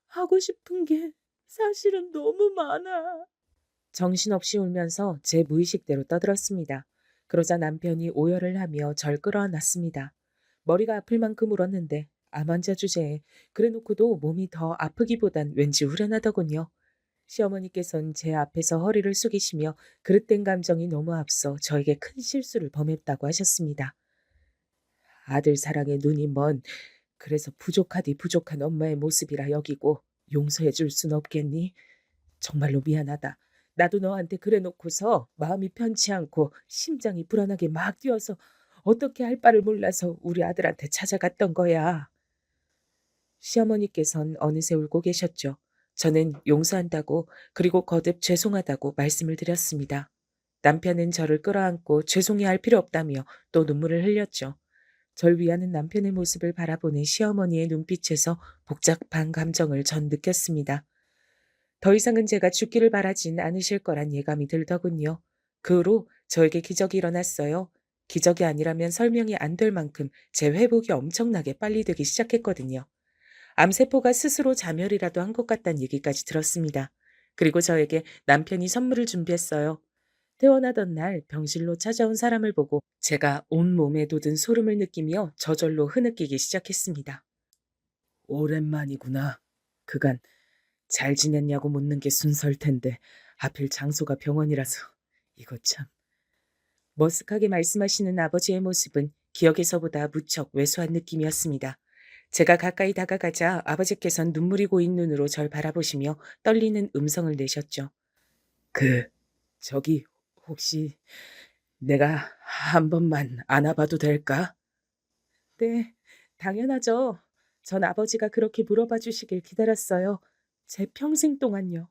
하고 싶은 게 사실은 너무 많아. 정신없이 울면서 제 무의식대로 떠들었습니다. 그러자 남편이 오열을 하며 절 끌어안았습니다. 머리가 아플 만큼 울었는데 암 환자 주제에 그래놓고도 몸이 더 아프기보단 왠지 후련하더군요. 시어머니께서는 제 앞에서 허리를 숙이시며 그릇된 감정이 너무 앞서 저에게 큰 실수를 범했다고 하셨습니다. 아들 사랑에 눈이 먼 그래서 부족하디 부족한 엄마의 모습이라 여기고 용서해 줄 순 없겠니? 정말로 미안하다. 나도 너한테 그래놓고서 마음이 편치 않고 심장이 불안하게 막 뛰어서 어떻게 할 바를 몰라서 우리 아들한테 찾아갔던 거야. 시어머니께선 어느새 울고 계셨죠. 저는 용서한다고 그리고 거듭 죄송하다고 말씀을 드렸습니다. 남편은 저를 끌어안고 죄송해할 필요 없다며 또 눈물을 흘렸죠. 절 위하는 남편의 모습을 바라보는 시어머니의 눈빛에서 복잡한 감정을 전 느꼈습니다. 더 이상은 제가 죽기를 바라진 않으실 거란 예감이 들더군요. 그 후로 저에게 기적이 일어났어요. 기적이 아니라면 설명이 안 될 만큼 제 회복이 엄청나게 빨리 되기 시작했거든요. 암세포가 스스로 자멸이라도 한 것 같다는 얘기까지 들었습니다. 그리고 저에게 남편이 선물을 준비했어요. 퇴원하던 날 병실로 찾아온 사람을 보고 제가 온몸에 돋은 소름을 느끼며 저절로 흐느끼기 시작했습니다. 오랜만이구나. 그간 잘 지냈냐고 묻는 게 순서일 텐데 하필 장소가 병원이라서 이거 참. 머쓱하게 말씀하시는 아버지의 모습은 기억에서보다 무척 왜소한 느낌이었습니다. 제가 가까이 다가가자 아버지께선 눈물이 고인 눈으로 절 바라보시며 떨리는 음성을 내셨죠. 저기 혹시 내가 한 번만 안아봐도 될까? 네, 당연하죠. 전 아버지가 그렇게 물어봐 주시길 기다렸어요. 제 평생 동안요.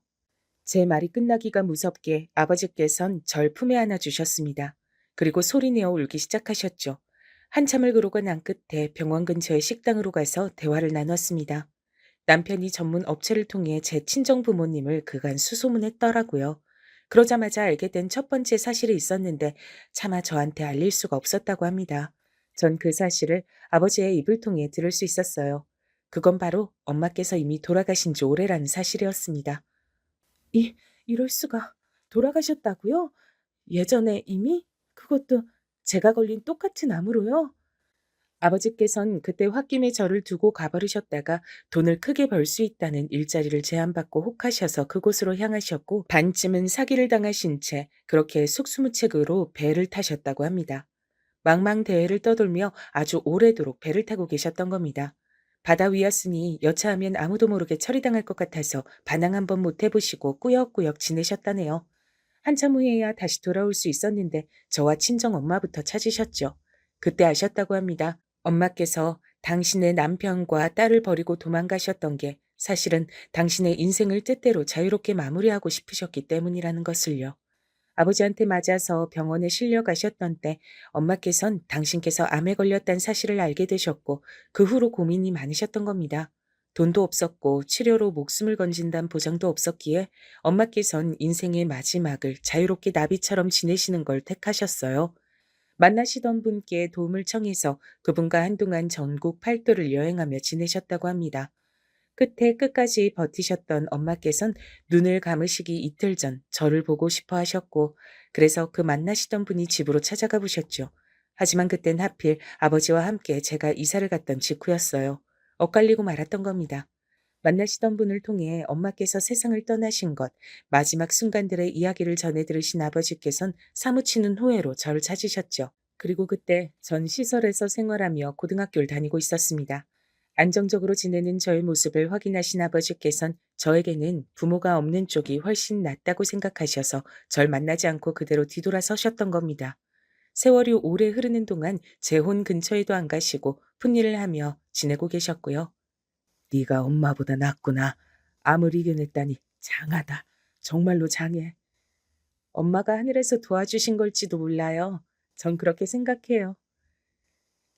제 말이 끝나기가 무섭게 아버지께선 절 품에 안아 주셨습니다. 그리고 소리내어 울기 시작하셨죠. 한참을 그러고 난 끝에 병원 근처의 식당으로 가서 대화를 나눴습니다. 남편이 전문 업체를 통해 제 친정 부모님을 그간 수소문했더라고요. 그러자마자 알게 된 첫 번째 사실이 있었는데 차마 저한테 알릴 수가 없었다고 합니다. 전 그 사실을 아버지의 입을 통해 들을 수 있었어요. 그건 바로 엄마께서 이미 돌아가신 지 오래라는 사실이었습니다. 이럴 수가. 돌아가셨다고요? 예전에 이미? 그것도 제가 걸린 똑같은 암으로요? 아버지께선 그때 홧김에 저를 두고 가버리셨다가 돈을 크게 벌 수 있다는 일자리를 제안받고 혹하셔서 그곳으로 향하셨고 반쯤은 사기를 당하신 채 그렇게 속수무책으로 배를 타셨다고 합니다. 망망대해를 떠돌며 아주 오래도록 배를 타고 계셨던 겁니다. 바다 위였으니 여차하면 아무도 모르게 처리당할 것 같아서 반항 한번 못 해보시고 꾸역꾸역 지내셨다네요. 한참 후에야 다시 돌아올 수 있었는데 저와 친정 엄마부터 찾으셨죠. 그때 아셨다고 합니다. 엄마께서 당신의 남편과 딸을 버리고 도망가셨던 게 사실은 당신의 인생을 뜻대로 자유롭게 마무리하고 싶으셨기 때문이라는 것을요. 아버지한테 맞아서 병원에 실려가셨던 때 엄마께선 당신께서 암에 걸렸다는 사실을 알게 되셨고 그 후로 고민이 많으셨던 겁니다. 돈도 없었고 치료로 목숨을 건진다는 보장도 없었기에 엄마께선 인생의 마지막을 자유롭게 나비처럼 지내시는 걸 택하셨어요. 만나시던 분께 도움을 청해서 그분과 한동안 전국 팔도를 여행하며 지내셨다고 합니다. 끝에 끝까지 버티셨던 엄마께선 눈을 감으시기 이틀 전 저를 보고 싶어 하셨고 그래서 그 만나시던 분이 집으로 찾아가 보셨죠. 하지만 그땐 하필 아버지와 함께 제가 이사를 갔던 직후였어요. 엇갈리고 말았던 겁니다. 만나시던 분을 통해 엄마께서 세상을 떠나신 것, 마지막 순간들의 이야기를 전해 들으신 아버지께선 사무치는 후회로 저를 찾으셨죠. 그리고 그때 전 시설에서 생활하며 고등학교를 다니고 있었습니다. 안정적으로 지내는 저의 모습을 확인하신 아버지께선 저에게는 부모가 없는 쪽이 훨씬 낫다고 생각하셔서 절 만나지 않고 그대로 뒤돌아서셨던 겁니다. 세월이 오래 흐르는 동안 제 혼 근처에도 안 가시고 풋일을 하며 지내고 계셨고요. 네가 엄마보다 낫구나. 암을 이겨냈다니 장하다. 정말로 장해. 엄마가 하늘에서 도와주신 걸지도 몰라요. 전 그렇게 생각해요.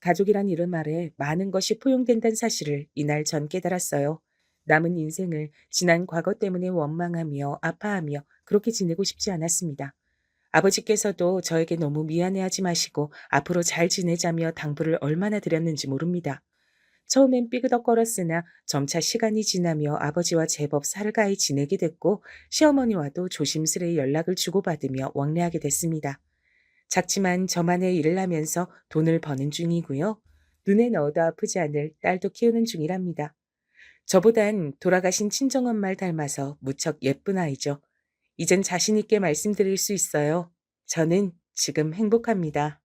가족이란 이름 아래 많은 것이 포용된다는 사실을 이날 전 깨달았어요. 남은 인생을 지난 과거 때문에 원망하며 아파하며 그렇게 지내고 싶지 않았습니다. 아버지께서도 저에게 너무 미안해하지 마시고 앞으로 잘 지내자며 당부를 얼마나 드렸는지 모릅니다. 처음엔 삐그덕거렸으나 점차 시간이 지나며 아버지와 제법 살가이 지내게 됐고 시어머니와도 조심스레 연락을 주고받으며 왕래하게 됐습니다. 작지만 저만의 일을 하면서 돈을 버는 중이고요. 눈에 넣어도 아프지 않을 딸도 키우는 중이랍니다. 저보단 돌아가신 친정엄마를 닮아서 무척 예쁜 아이죠. 이젠 자신 있게 말씀드릴 수 있어요. 저는 지금 행복합니다.